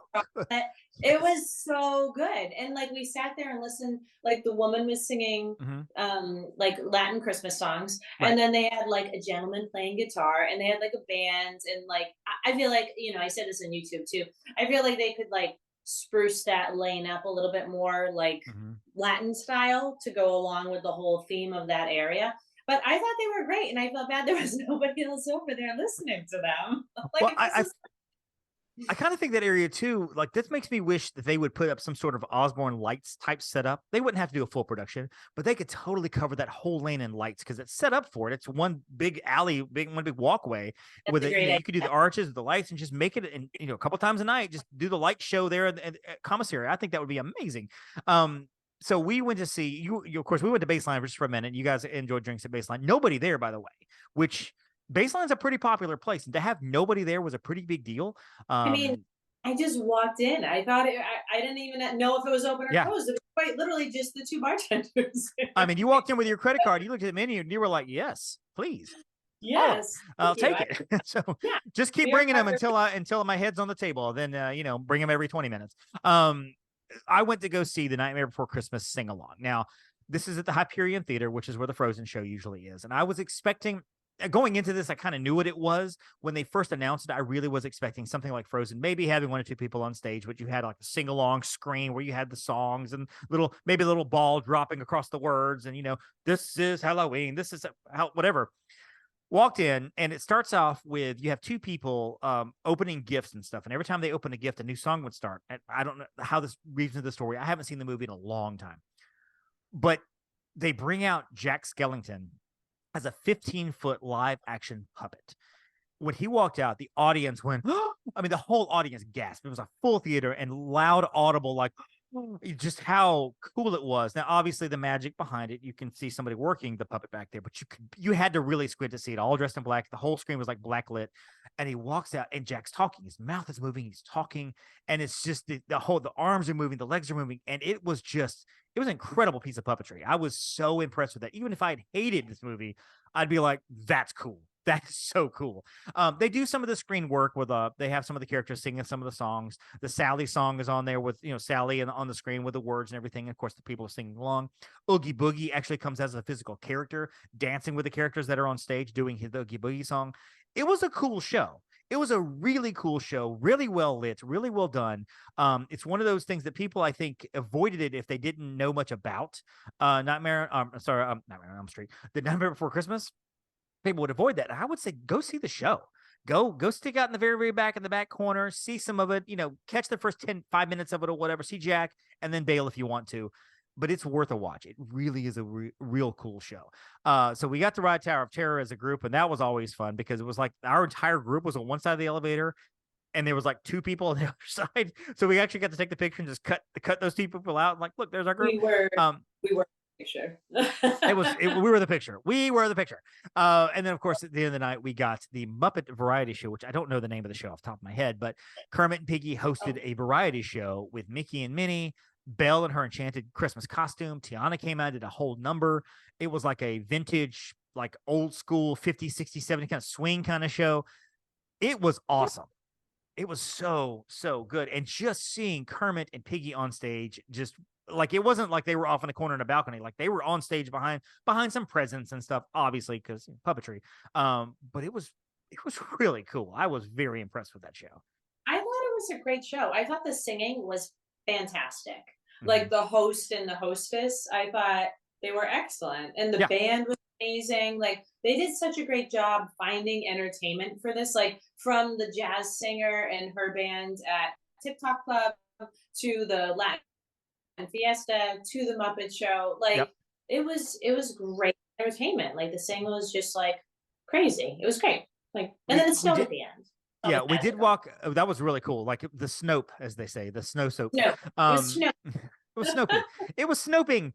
It was so good. And like we sat there and listened, like the woman was singing like Latin Christmas songs. Right. And then they had like a gentleman playing guitar, and they had like a band, and like I feel like, I said this on YouTube too. I feel like they could like spruce that lane up a little bit more, like Latin style, to go along with the whole theme of that area. But I thought they were great, and I felt bad there was nobody else over there listening to them. Like, well, I kind of think that area too, like, this makes me wish that they would put up some sort of Osborne Lights type setup. They wouldn't have to do a full production, but they could totally cover that whole lane in lights, because it's set up for it. It's one big alley, one big walkway. That's with it. You could do the arches with the lights and just make it, and a couple times a night, just do the light show there at commissary. I think that would be amazing. So we went to see you. Of course, we went to Baseline just for a minute. You guys enjoyed drinks at Baseline. Nobody there, by the way, which Baseline's a pretty popular place, and to have nobody there was a pretty big deal. I mean, I just walked in. I thought I didn't even know if it was open or closed. It was quite literally just the 2 bartenders. I mean, you walked in with your credit card, you looked at the menu, and you were like, "Yes, please." Yes, I'll take it. So just keep bringing them until my head's on the table. Then bring them every 20 minutes. I went to go see The Nightmare Before Christmas sing along. Now, this is at the Hyperion Theater, which is where the Frozen show usually is, and I was expecting. Going into this, I kind of knew what it was. When they first announced it, I really was expecting something like Frozen, maybe having 1 or 2 people on stage, but you had like a sing-along screen where you had the songs and maybe a little ball dropping across the words, and this is Halloween, this is whatever. Walked in, and it starts off with, you have 2 people opening gifts and stuff, and every time they open a gift, a new song would start. And I don't know how this weaves into the story. I haven't seen the movie in a long time, but they bring out Jack Skellington as a 15-foot live action puppet. when he walked out, the audience went, I mean, the whole audience gasped. It was a full theater and loud, audible, like, just how cool it was. Now, obviously, the magic behind it, you can see somebody working the puppet back there, but you had to really squint to see it. All dressed in black. The whole screen was like black lit, and he walks out, and Jack's talking. His mouth is moving. He's talking, and it's just the arms are moving, the legs are moving, and it was an incredible piece of puppetry. I was so impressed with that. Even if I had hated this movie, I'd be like, that's cool. That's so cool. They do some of the screen work with they have some of the characters singing some of the songs. The Sally song is on there with, Sally on the screen with the words and everything. And of course, the people are singing along. Oogie Boogie actually comes as a physical character, dancing with the characters that are on stage doing the Oogie Boogie song. It was a cool show. It was a really cool show, really well lit, really well done. It's one of those things that people, I think, avoided it if they didn't know much about Nightmare on Elm Street, The Nightmare Before Christmas. People would avoid that. I would say go see the show. Go stick out in the very, very back in the back corner, see some of it, catch the first 5 minutes of it or whatever, see Jack, and then bail if you want to. But it's worth a watch. It really is a real cool show. So we got to ride Tower of Terror as a group, and that was always fun because it was like our entire group was on one side of the elevator, and there was like two people on the other side. So we actually got to take the picture and just cut those two people out. And like, look, there's our group. We were picture. We were the picture. We were the picture. And then, of course, at the end of the night, we got the Muppet Variety Show, which I don't know the name of the show off the top of my head, but Kermit and Piggy hosted a variety show with Mickey and Minnie, Belle in her enchanted Christmas costume. Tiana came out, did a whole number. It was like a vintage, like old school 50, 60, 70 kind of swing kind of show. It was awesome. It was so, so good. And just seeing Kermit and Piggy on stage, just like, it wasn't like they were off in the corner in a balcony. Like they were on stage behind some presents and stuff, obviously, because puppetry. But it was really cool. I was very impressed with that show. I thought it was a great show. I thought the singing was fantastic. Mm-hmm. Like the host and the hostess, I thought they were excellent. And the band was amazing. Like they did such a great job finding entertainment for this, like from the jazz singer and her band at Tip Top Club to the Latin Fiesta to the Muppet Show. Like it was great entertainment. Like the singing was just like crazy. It was great. Like, and then it snowed at the end. Yeah, we did walk. That was really cool. Like the Snope, as they say, the snow soap. No, it was snow. It was snoping. It was snoping.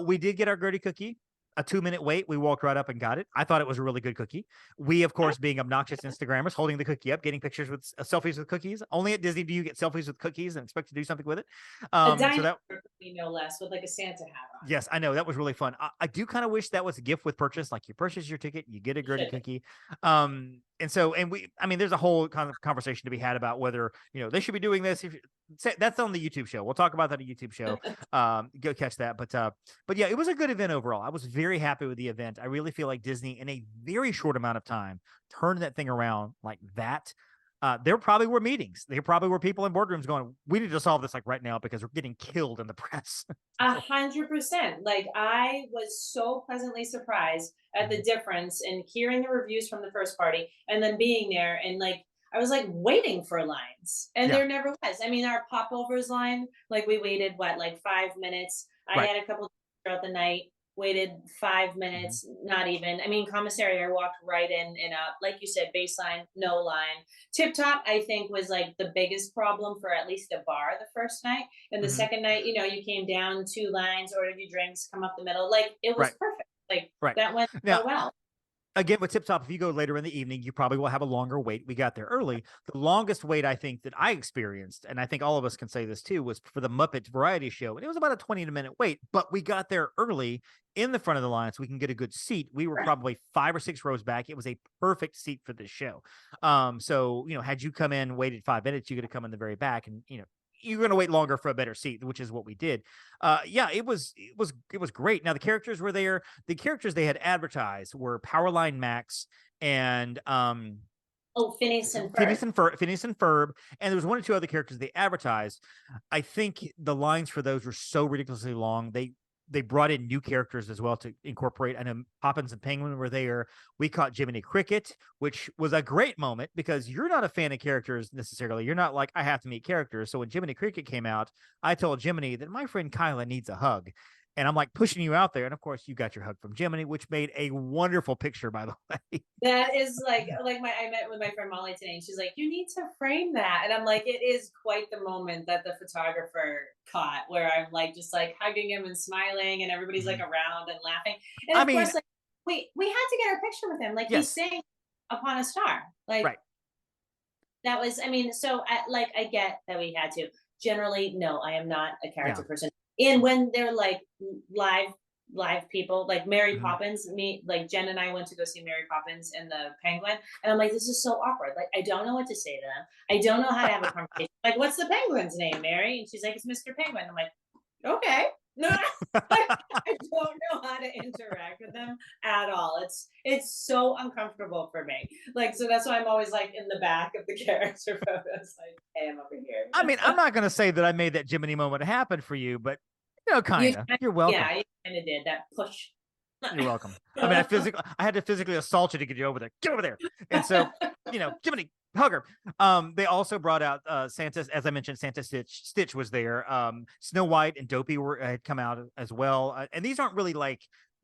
We did get our Gertie cookie. A 2-minute wait. We walked right up and got it. I thought it was a really good cookie. We, of course, being obnoxious Instagrammers, holding the cookie up, getting pictures with selfies with cookies. Only at Disney do you get selfies with cookies and expect to do something with it. A dinosaur cookie, no less, with like a Santa hat on. Yes, I know. That was really fun. I do kind of wish that was a gift with purchase. Like you purchase your ticket, you get a Gertie cookie. There's a whole kind of conversation to be had about whether, they should be doing this. That's on the YouTube show. We'll talk about that on the YouTube show. Go catch that. But yeah, it was a good event overall. I was very happy with the event. I really feel like Disney, in a very short amount of time, turned that thing around like that. There probably were meetings. There probably were people in boardrooms going, we need to solve this like right now because we're getting killed in the press. 100%. Like I was so pleasantly surprised at the difference in hearing the reviews from the first party and then being there and like I was like waiting for lines and there never was. I mean, our popovers line, like we waited 5 minutes. I had a couple throughout the night, waited 5 minutes, not even. I mean, commissary, I walked right in and up. Like you said, baseline, no line. Tip Top, I think, was like the biggest problem for at least the bar the first night. And the second night, you came down 2 lines, ordered your drinks, come up the middle. Like it was perfect. Like that went so well. Again, with Tip Top, if you go later in the evening, you probably will have a longer wait. We got there early. The longest wait I think that I experienced, and I think all of us can say this too, was for the Muppet Variety Show. And it was about a 20-minute wait, but we got there early in the front of the line so we can get a good seat. We were probably 5 or 6 rows back. It was a perfect seat for this show. So, had you come in, waited 5 minutes, you could have come in the very back and, you're going to wait longer for a better seat, which is what we did. It was great. Now the characters were there. The characters they had advertised were Powerline Max and Phineas and Ferb. And there was 1 or 2 other characters they advertised. I think the lines for those were so ridiculously long. They brought in new characters as well to incorporate. I know Poppins and Penguin were there. We caught Jiminy Cricket, which was a great moment because you're not a fan of characters necessarily. You're not like, I have to meet characters. So when Jiminy Cricket came out, I told Jiminy that my friend Kyla needs a hug. And I'm like pushing you out there. And of course you got your hug from Jiminy, which made a wonderful picture, by the way. That is like I met with my friend Molly today, and she's like, "You need to frame that." And I'm like, "It is quite the moment that the photographer caught, where I'm like just like hugging him and smiling, and everybody's like around and laughing." And of course, like we had to get our picture with him. Like he's saying "Upon a Star," like that was. I mean, so I get that we had to. Generally, no, I am not a character person. And when they're like live people, like Mary Poppins, like Jen and I went to go see Mary Poppins and the Penguin, and I'm like, this is so awkward. Like, I don't know what to say to them. I don't know how to have a conversation. Like, what's the penguin's name, Mary? And she's like, it's Mr. Penguin. I'm like, okay. No, I don't know how to interact with them at all. It's so uncomfortable for me. Like, so that's why I'm always like in the back of the character photos. Like, hey, I'm over here. I mean, I'm not going to say that I made that Jiminy moment happen for you, but kind of. You're welcome. Yeah, you kind of did that push. You're welcome. I mean, I had to physically assault you to get you over there. Get over there. And so, Jiminy, hug her. They also brought out Santa, as I mentioned, Santa Stitch was there. Snow White and Dopey had come out as well. And these aren't really like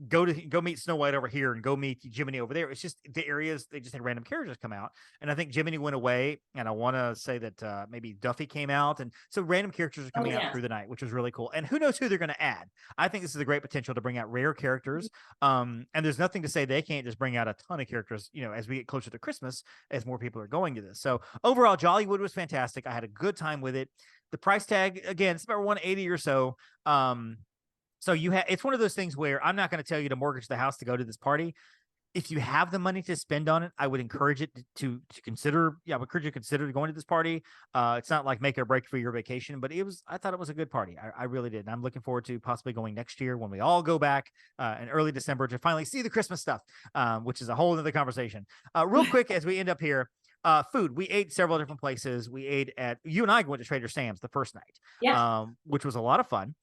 go meet Snow White over here and go meet Jiminy over there. It's just the areas they just had random characters come out. And I think Jiminy went away. And I want to say that maybe Duffy came out. And so random characters are coming out through the night, which was really cool. And who knows who they're going to add. I think this is a great potential to bring out rare characters. And there's nothing to say they can't just bring out a ton of characters, as we get closer to Christmas, as more people are going to this. So overall, Jollywood was fantastic. I had a good time with it. The price tag, again, it's about $180 or so. So it's one of those things where I'm not going to tell you to mortgage the house to go to this party. If you have the money to spend on it, I would encourage it to consider. Yeah, I would encourage you to consider going to this party. It's not like make or break for your vacation, but I thought it was a good party. I really did. And I'm looking forward to possibly going next year when we all go back in early December to finally see the Christmas stuff, which is a whole other conversation. Real quick, as we end up here, food. We ate several different places. We ate you and I went to Trader Sam's the first night, which was a lot of fun.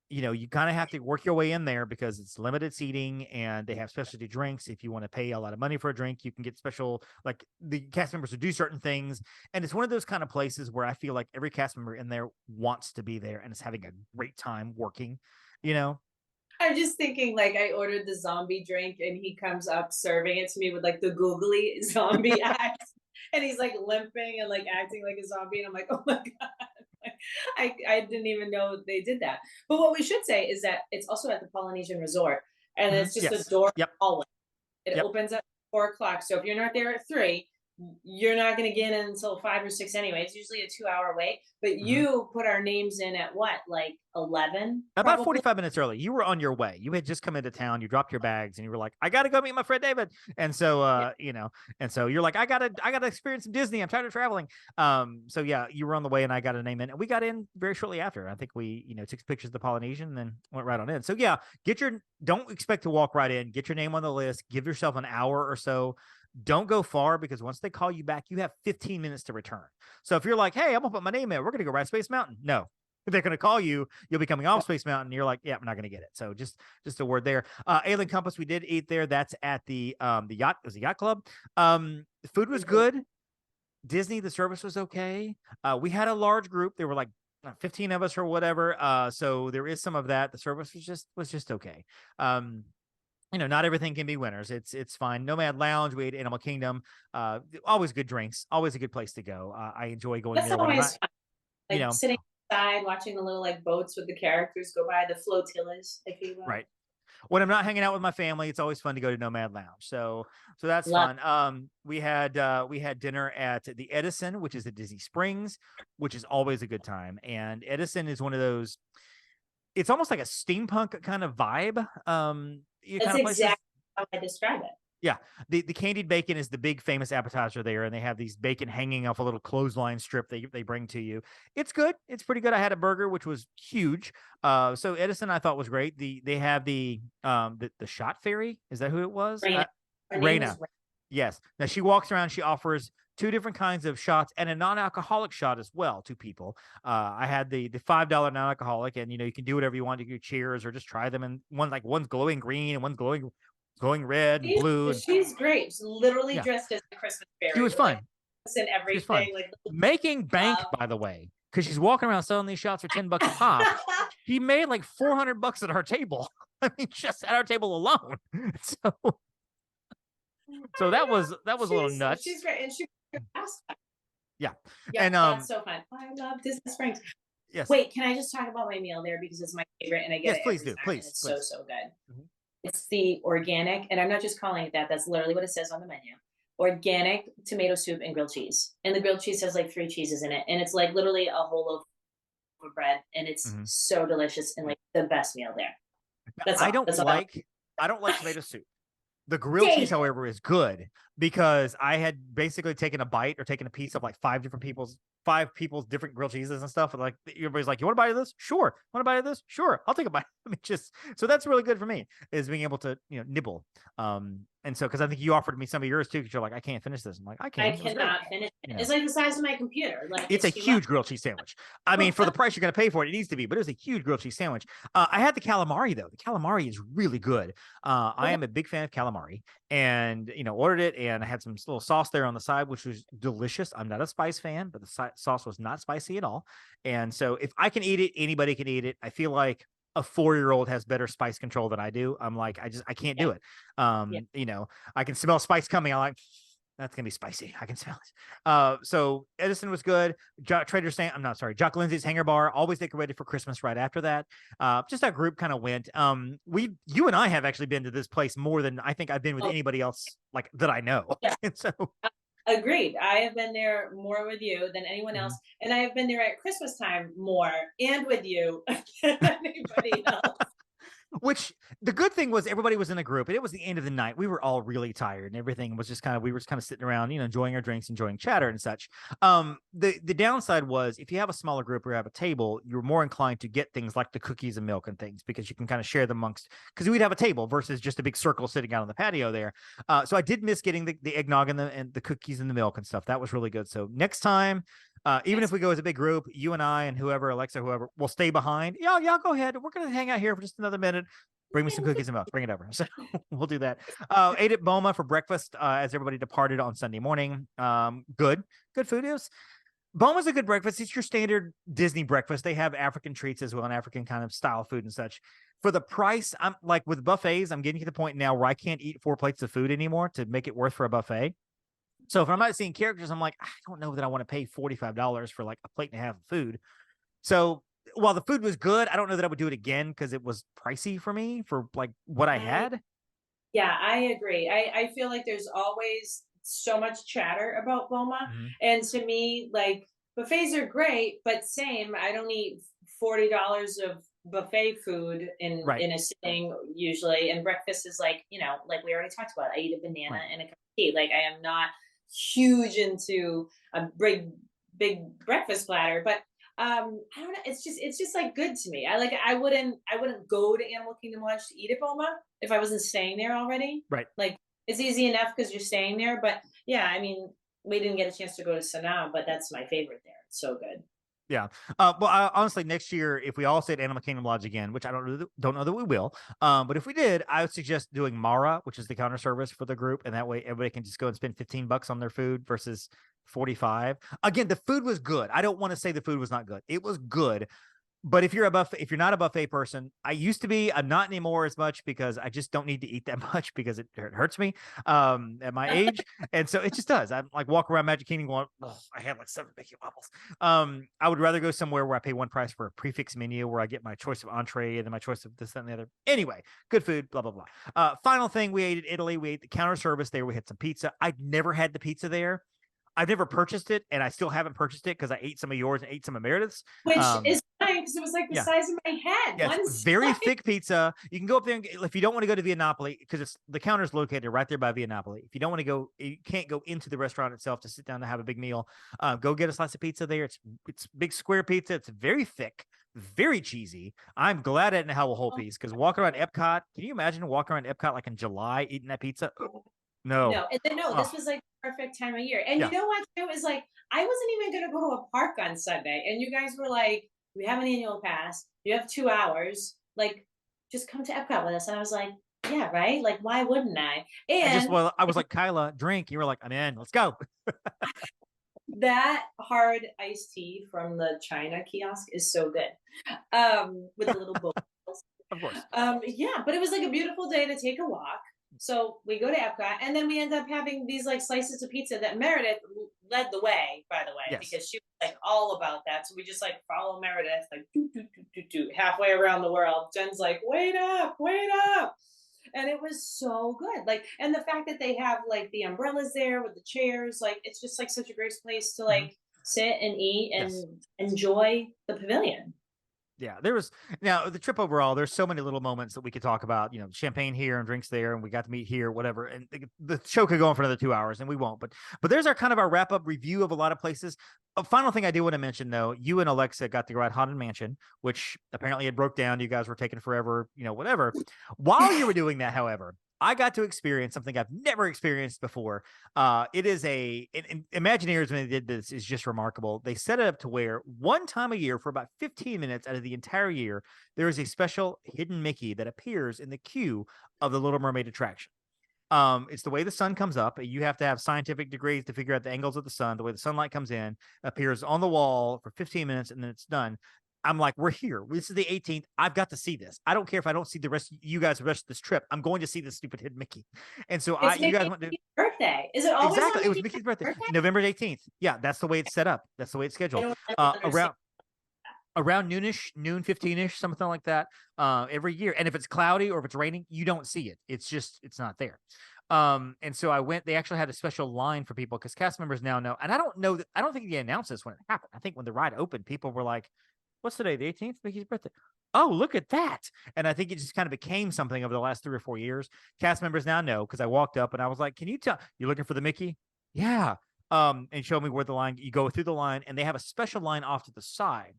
You kind of have to work your way in there because it's limited seating and they have specialty drinks. If you want to pay a lot of money for a drink, you can get special, like the cast members who do certain things. And it's one of those kind of places where I feel like every cast member in there wants to be there and is having a great time working, I'm just thinking, like, I ordered the zombie drink and he comes up serving it to me with like the googly zombie act. And he's like limping and like acting like a zombie. And I'm like, oh my God. I didn't even know they did that. But what we should say is that it's also at the Polynesian Resort, and it's just a door hallway. It opens at 4:00. So if you're not there at 3, you're not going to get in until 5 or 6 anyway. It's usually a 2-hour wait. But you put our names in at what, like 11? About 45 minutes early. You were on your way. You had just come into town. You dropped your bags and you were like, I got to go meet my friend David. And so, and so you're like, I got to experience some Disney. I'm tired of traveling. So yeah, you were on the way and I got a name in and we got in very shortly after. I think we, took pictures of the Polynesian and then went right on in. So yeah, don't expect to walk right in, get your name on the list, give yourself an hour or so. Don't go far because once they call you back, you have 15 minutes to return. So if you're like, hey, I'm gonna put my name in, we're going to go ride Space Mountain. No, if they're going to call you, you'll be coming off Space Mountain. And you're like, yeah, I'm not going to get it. So just a word there. Alien Compass, we did eat there. That's at the yacht. It was a yacht club. The food was good. Disney, the service was okay. We had a large group. There were like 15 of us or whatever. So there is some of that. The service was just okay. Not everything can be winners. It's fine. Nomad Lounge, we ate Animal Kingdom. Always good drinks. Always a good place to go. I enjoy going there. That's always fun. Like sitting outside, watching the little like boats with the characters go by, the flotillas, if you will. Right. When I'm not hanging out with my family, it's always fun to go to Nomad Lounge. So that's fun. We had dinner at the Edison, which is at Disney Springs, which is always a good time. And Edison is one of those. It's almost like a steampunk kind of vibe. That's exactly how I describe it. Yeah. The candied bacon is the big famous appetizer there. And they have these bacon hanging off a little clothesline strip they bring to you. It's good. It's pretty good. I had a burger, which was huge. So Edison, I thought was great. They have the shot fairy. Is that who it was? Raina. Yes. Now she walks around. She offers 2 different kinds of shots and a non-alcoholic shot as well to people. I had the $5 non-alcoholic, and you can do whatever you want to do, cheers or just try them. And one's glowing green and one's glowing red and blue. She's great. She's literally dressed as a Christmas fairy. She was fun. And everything. Making bank, by the way, because she's walking around selling these shots for $10 a pop. he made like $400 at our table. I mean, just at our table alone. So that was a little nuts. She's great, and she asked. Yeah. Yeah, And that's so fun. I love Disney Springs. yes. Wait, can I just talk about my meal there because it's my favorite and I get Yes, it please every do. time, Please, and it's please. so good. Mhm. It's the organic, and I'm not just calling it that. That's literally what it says on the menu. Organic tomato soup and grilled cheese, and the grilled cheese has like 3 cheeses in it, and it's like literally a whole loaf of bread, and it's Mhm. so delicious and like the best meal there. That's all. I don't That's all. like tomato soup. The grilled cheese, however, is good because I had basically taken a bite or taken a piece of like 5 people's different grilled cheeses and stuff. And like everybody's like, "You want a bite of this? Sure. Want a bite of this? Sure. I'll take a bite." I mean, so that's really good for me, is being able to nibble. And so because I think you offered me some of yours too, because you're like, "I can't finish this." I'm like, "I I can." cannot finish it. It's like the size of my computer. Like It's a too huge much. grilled cheese sandwich. I mean, for the price you're going to pay for it, it needs to be, but it was a huge grilled cheese sandwich. I had the calamari though. The calamari is really good. I am a big fan of calamari, and ordered it, and I had some little sauce there on the side, which was delicious. I'm not a spice fan, but the sauce was not spicy at all. And so if I can eat it, anybody can eat it. I feel like a 4-year-old has better spice control than I do. I'm like, I can't do it. I can smell spice coming. I'm like, that's gonna be spicy. I can smell it. So Edison was good. Jock Lindsay's Hanger Bar, always decorated for Christmas right after that. Just our group kind of went. You and I have actually been to this place more than I think I've been with anybody else like that I know. Yeah. And so agreed. I have been there more with you than anyone else, and I have been there at Christmas time more and with you than anybody else. Which the good thing was everybody was in a group, and it was the end of the night. We were all really tired, and everything was just we were just kind of sitting around, enjoying our drinks, enjoying chatter and such. The downside was if you have a smaller group or have a table, you're more inclined to get things like the cookies and milk and things because you can kind of share them because we'd have a table versus just a big circle sitting out on the patio there. So I did miss getting the eggnog and the cookies and the milk and stuff. That was really good. So next time, even if we go as a big group, you and I and whoever, Alexa, whoever, will stay behind. Yeah, go ahead. We're going to hang out here for just another minute. Bring me some cookies and milk. Bring it over. So we'll do that. Ate at Boma for breakfast as everybody departed on Sunday morning. Good food is. Boma's a good breakfast. It's your standard Disney breakfast. They have African treats as well, and African kind of style food and such. For the price, I'm like with buffets, I'm getting to the point now where I can't eat 4 plates of food anymore to make it worth for a buffet. So if I'm not seeing characters, I'm like, I don't know that I want to pay $45 for like a plate and a half of food. So while the food was good, I don't know that I would do it again because it was pricey for me for like what I had. Yeah, I agree. I feel like there's always so much chatter about Boma. Mm-hmm. And to me, like buffets are great, but same, I don't eat $40 of buffet food in a sitting usually. And breakfast is like, like we already talked about, I eat a banana and a cup of tea. Like I am not huge into a big breakfast platter, but I don't know. It's just like good to me. I wouldn't go to Animal Kingdom Lodge to eat at Boma if I wasn't staying there already. Right. Like it's easy enough because you're staying there. But yeah, I mean, we didn't get a chance to go to Sanaa, but that's my favorite there. It's so good. Yeah. Honestly, next year, if we all stay at Animal Kingdom Lodge again, which I don't know that we will, but if we did, I would suggest doing Mara, which is the counter service for the group, and that way everybody can just go and spend $15 on their food versus 45. Again, the food was good. I don't want to say the food was not good. It was good. But if you're not a buffet person, I used to be. I'm not anymore as much because I just don't need to eat that much because it hurts me at my age, and so it just does. I'm like walk around Magic Kingdom going, oh, I had like 7 Mickey Wobbles. I would rather go somewhere where I pay one price for a prefix menu where I get my choice of entree and then my choice of this, that, and the other. Anyway, good food, blah blah blah. Final thing, we ate at Italy. We ate the counter service there. We had some pizza. I'd never had the pizza there. I've never purchased it, and I still haven't purchased it because I ate some of yours and ate some of Meredith's. Which is fine because it was like the size of my head. Yes, very thick pizza. You can go up there if you don't want to go to Via Napoli because the counter is located right there by Via Napoli. If you don't want to go, you can't go into the restaurant itself to sit down to have a big meal. Go get a slice of pizza there. It's big square pizza. It's very thick, very cheesy. I'm glad I didn't have a whole piece because walking around Epcot, can you imagine walking around Epcot like in July eating that pizza? No. And then this was like the perfect time of year. And you know what? It was like I wasn't even going to go to a park on Sunday, and you guys were like, "We have an annual pass. You have 2 hours. Like, just come to Epcot with us." And I was like, "Yeah, right. Like, why wouldn't I?" And I was like, Kyla, drink. You were like, I'm in. Let's go. That hard iced tea from the China kiosk is so good. With the little bowls. Of course. Yeah, but it was like a beautiful day to take a walk. So we go to Epcot, and then we end up having these like slices of pizza that Meredith led the way, by the way, Yes. because she was like all about that. So we just like follow Meredith, like doo, doo, doo, doo, doo, halfway around the world. Jen's like, wait up, wait up. And it was so good. Like, and the fact that they have like the umbrellas there with the chairs, like it's just like such a great place to Mhm. like sit and eat and Yes. enjoy the pavilion. Yeah, there was now the trip overall. There's so many little moments that we could talk about. Champagne here and drinks there, and we got to meet here, whatever. And the show could go on for another 2 hours, and we won't. But there's our kind of our wrap up review of a lot of places. A final thing I do want to mention though, you and Alexa got to go at Haunted Mansion, which apparently it broke down. You guys were taking forever, whatever. While you were doing that, however, I got to experience something I've never experienced before. It is Imagineers, when they did this, is just remarkable. They set it up to where one time a year for about 15 minutes out of the entire year, there is a special hidden Mickey that appears in the queue of the Little Mermaid attraction. It's the way the sun comes up. You have to have scientific degrees to figure out the angles of the sun. The way the sunlight comes in, appears on the wall for 15 minutes, and then it's done. I'm like, we're here. This is the 18th. I've got to see this. I don't care if I don't see the rest of you guys the rest of this trip. I'm going to see this stupid hidden Mickey. And so you guys went to birthday. Is it always exactly? It was Mickey's Mickey's birthday, November 18th. Yeah, that's the way it's set up. That's the way it's scheduled. Around noonish, noon 15ish, something like that. Every year. And if it's cloudy or if it's raining, you don't see it. It's not there. And so I went. They actually had a special line for people because cast members now know. And I don't think they announced this when it happened. I think when the ride opened, people were like, what's today? The 18th, Mickey's birthday. Oh, look at that. And I think it just kind of became something over the last 3 or 4 years. Cast members now know because I walked up and I was like, can you tell you're looking for the Mickey? Yeah. And show me where the line, you go through the line and they have a special line off to the side.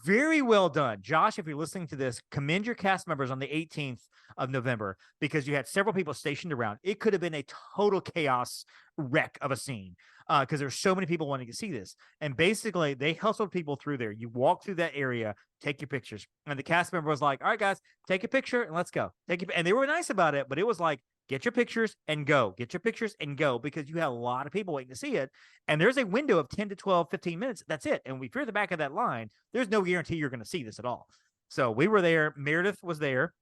Very well done. Josh, if you're listening to this, commend your cast members on the 18th of November because you had several people stationed around. It could have been a total chaos wreck of a scene because there's so many people wanting to see this. And basically, they hustled people through there. You walk through that area, take your pictures. And the cast member was like, all right, guys, take a picture and let's go. And they were nice about it, but it was like, get your pictures and go. Get your pictures and go because you had a lot of people waiting to see it. And there's a window of 10 to 12, 15 minutes. That's it. And if you're at the back of that line, there's no guarantee you're going to see this at all. So we were there. Meredith was there.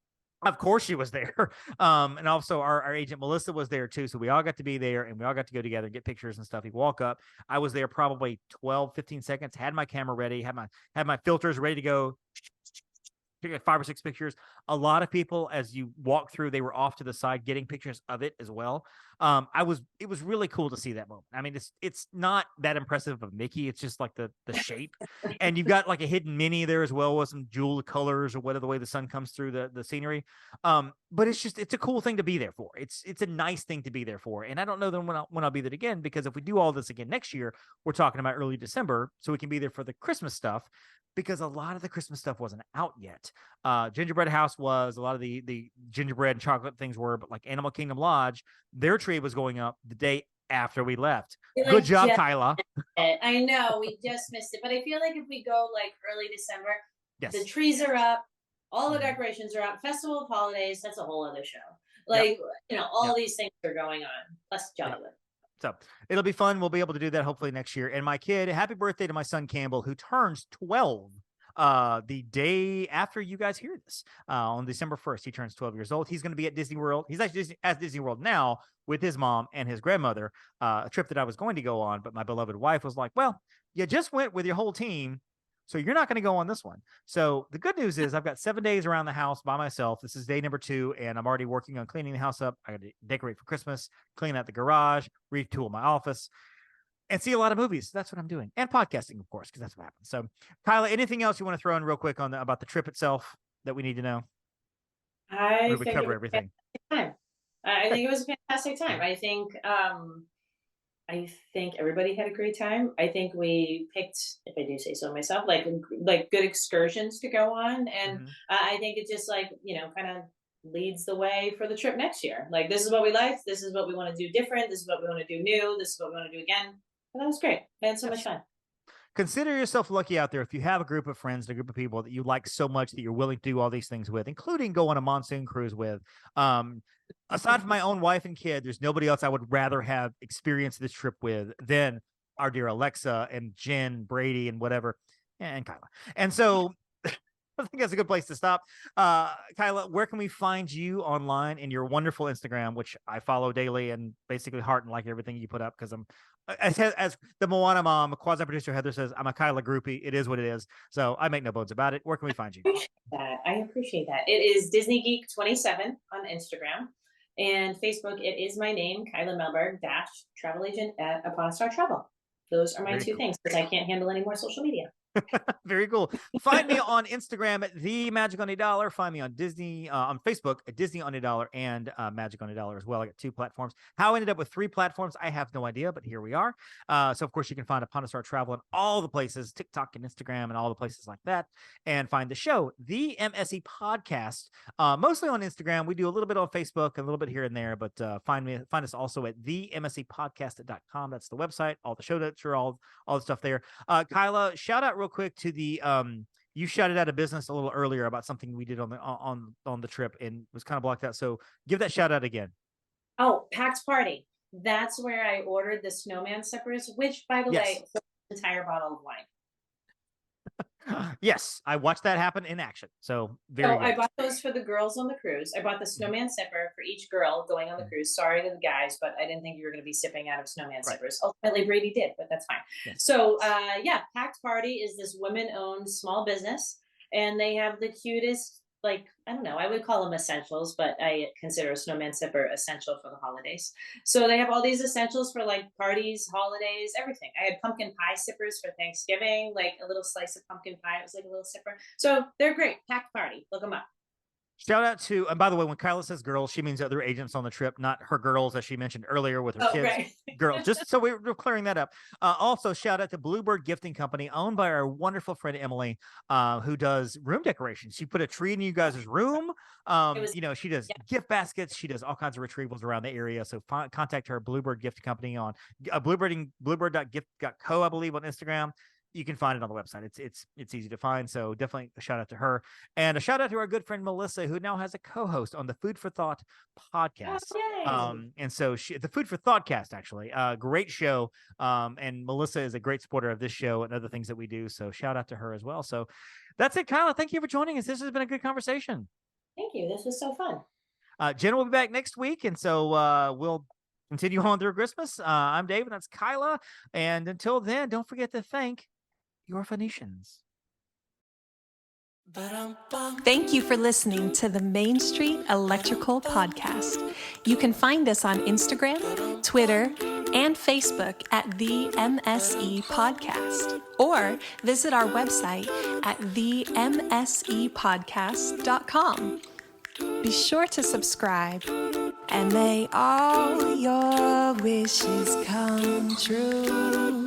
Of course she was there. And also our agent Melissa was there too. So we all got to be there and we all got to go together and get pictures and stuff. You walk up. I was there probably 12, 15 seconds, had my camera ready, had my filters ready to go. Took like 5 or 6 pictures. A lot of people, as you walk through, they were off to the side getting pictures of it as well. It was really cool to see that moment. I mean, it's not that impressive of Mickey. It's just like the shape, and you've got like a hidden Minnie there as well with some jeweled colors or whatever the way the sun comes through the scenery. But it's a cool thing to be there for. It's a nice thing to be there for. And I don't know then when I'll be there again because if we do all this again next year, we're talking about early December, so we can be there for the Christmas stuff. Because a lot of the Christmas stuff wasn't out yet. Gingerbread House was, a lot of the gingerbread and chocolate things were, but like Animal Kingdom Lodge, their tree was going up the day after we left. Good job, Kyla. I know, we just missed it. But I feel like if we go like early December, yes, the trees are up, all the decorations are up, Festival of Holidays, that's a whole other show. Like, all these things are going on, plus Jollywood. So it'll be fun. We'll be able to do that hopefully next year. And my kid, happy birthday to my son Campbell, who turns 12 the day after you guys hear this. On December 1st, he turns 12 years old. He's going to be at Disney World. He's actually at Disney World now with his mom and his grandmother, a trip that I was going to go on. But my beloved wife was like, well, you just went with your whole team, so you're not going to go on this one. So the good news is I've got 7 days around the house by myself. This is day number 2, and I'm already working on cleaning the house up. I got to decorate for Christmas, clean out the garage, retool my office, and see a lot of movies. That's what I'm doing. And podcasting, of course, because that's what happens. So, Kyla, anything else you want to throw in real quick on about the trip itself that we need to know? I think we cover everything. I think it was a fantastic time. I think everybody had a great time. I think we picked, if I do say so myself, like good excursions to go on. And I think it just kind of leads the way for the trip next year. Like, this is what we liked. This is what we want to do different. This is what we want to do new. This is what we want to do again. And that was great. I had so much fun. Consider yourself lucky out there if you have a group of friends, a group of people that you like so much that you're willing to do all these things with, including go on a monsoon cruise with. Aside from my own wife and kid, there's nobody else I would rather have experienced this trip with than our dear Alexa and Jen, Brady, and whatever, and Kyla. And so I think that's a good place to stop. Kyla, where can we find you online in your wonderful Instagram, which I follow daily and basically heart and like everything you put up because I'm, as the Moana mom, quasi producer Heather says, I'm a Kyla groupie. It is what it is. So I make no bones about it. Where can we find you? I appreciate that. It is Disney Geek 27 on Instagram. And Facebook, it is my name, Kyla Melberg, travel agent at Upon a Star Travel. Those are my two things because I can't handle any more social media. Very cool. Find me on Instagram at The Magic on $1. Find me on Disney, on Facebook at Disney on $1 and Magic on $1 as well. I got 2 platforms. How I ended up with 3 platforms, I have no idea, but here we are. So of course you can find Upon a Star Travel in all the places, TikTok and Instagram and all the places like that, and find the show, the MSE Podcast, mostly on Instagram. We do a little bit on Facebook, a little bit here and there, but find us also at themsepodcast.com. That's the website. All the show notes are all the stuff there. Kyla, shout out real quick to the you shouted out a business a little earlier about something we did on the trip and was kind of blocked out. So give that shout out again. Oh, Packed Party. That's where I ordered the snowman sippers, which by the way, an entire bottle of wine. Yes, I watched that happen in action. So very good. I bought those for the girls on the cruise. I bought the snowman sipper for each girl going on the cruise. Sorry to the guys, but I didn't think you were going to be sipping out of snowman sippers. Ultimately, Brady did, but that's fine. Yes. So, Packed Party is this women-owned small business, and they have the cutest, like, I don't know, I would call them essentials, but I consider a snowman sipper essential for the holidays. So they have all these essentials for like parties, holidays, everything. I had pumpkin pie sippers for Thanksgiving, like a little slice of pumpkin pie. It was like a little sipper. So they're great. Packed Party. Look them up. Shout out to, and by the way, when Kyla says girls, she means other agents on the trip, not her girls, as she mentioned earlier with her kids. Right. Girls, just so we're clearing that up. Also, shout out to Bluebird Gifting Company, owned by our wonderful friend Emily, who does room decorations. She put a tree in you guys' room. She does gift baskets. She does all kinds of retrievals around the area. So contact her, Bluebird Gifting Company, on bluebird.gift.co, I believe, on Instagram. You can find it on the website. It's easy to find. So definitely a shout out to her, and a shout out to our good friend Melissa, who now has a co-host on the Food for Thought podcast. And so the Food for Thoughtcast, actually, great show. And Melissa is a great supporter of this show and other things that we do. So shout out to her as well. So that's it, Kyla. Thank you for joining us. This has been a good conversation. Thank you. This was so fun. Jen will be back next week, and so we'll continue on through Christmas. I'm Dave, and that's Kyla. And until then, don't forget to thank your Phoenicians. Thank you for listening to the Main Street Electrical Podcast. You can find us on Instagram, Twitter, and Facebook at the MSE Podcast, or visit our website at themsepodcast.com. Be sure to subscribe, and may all your wishes come true.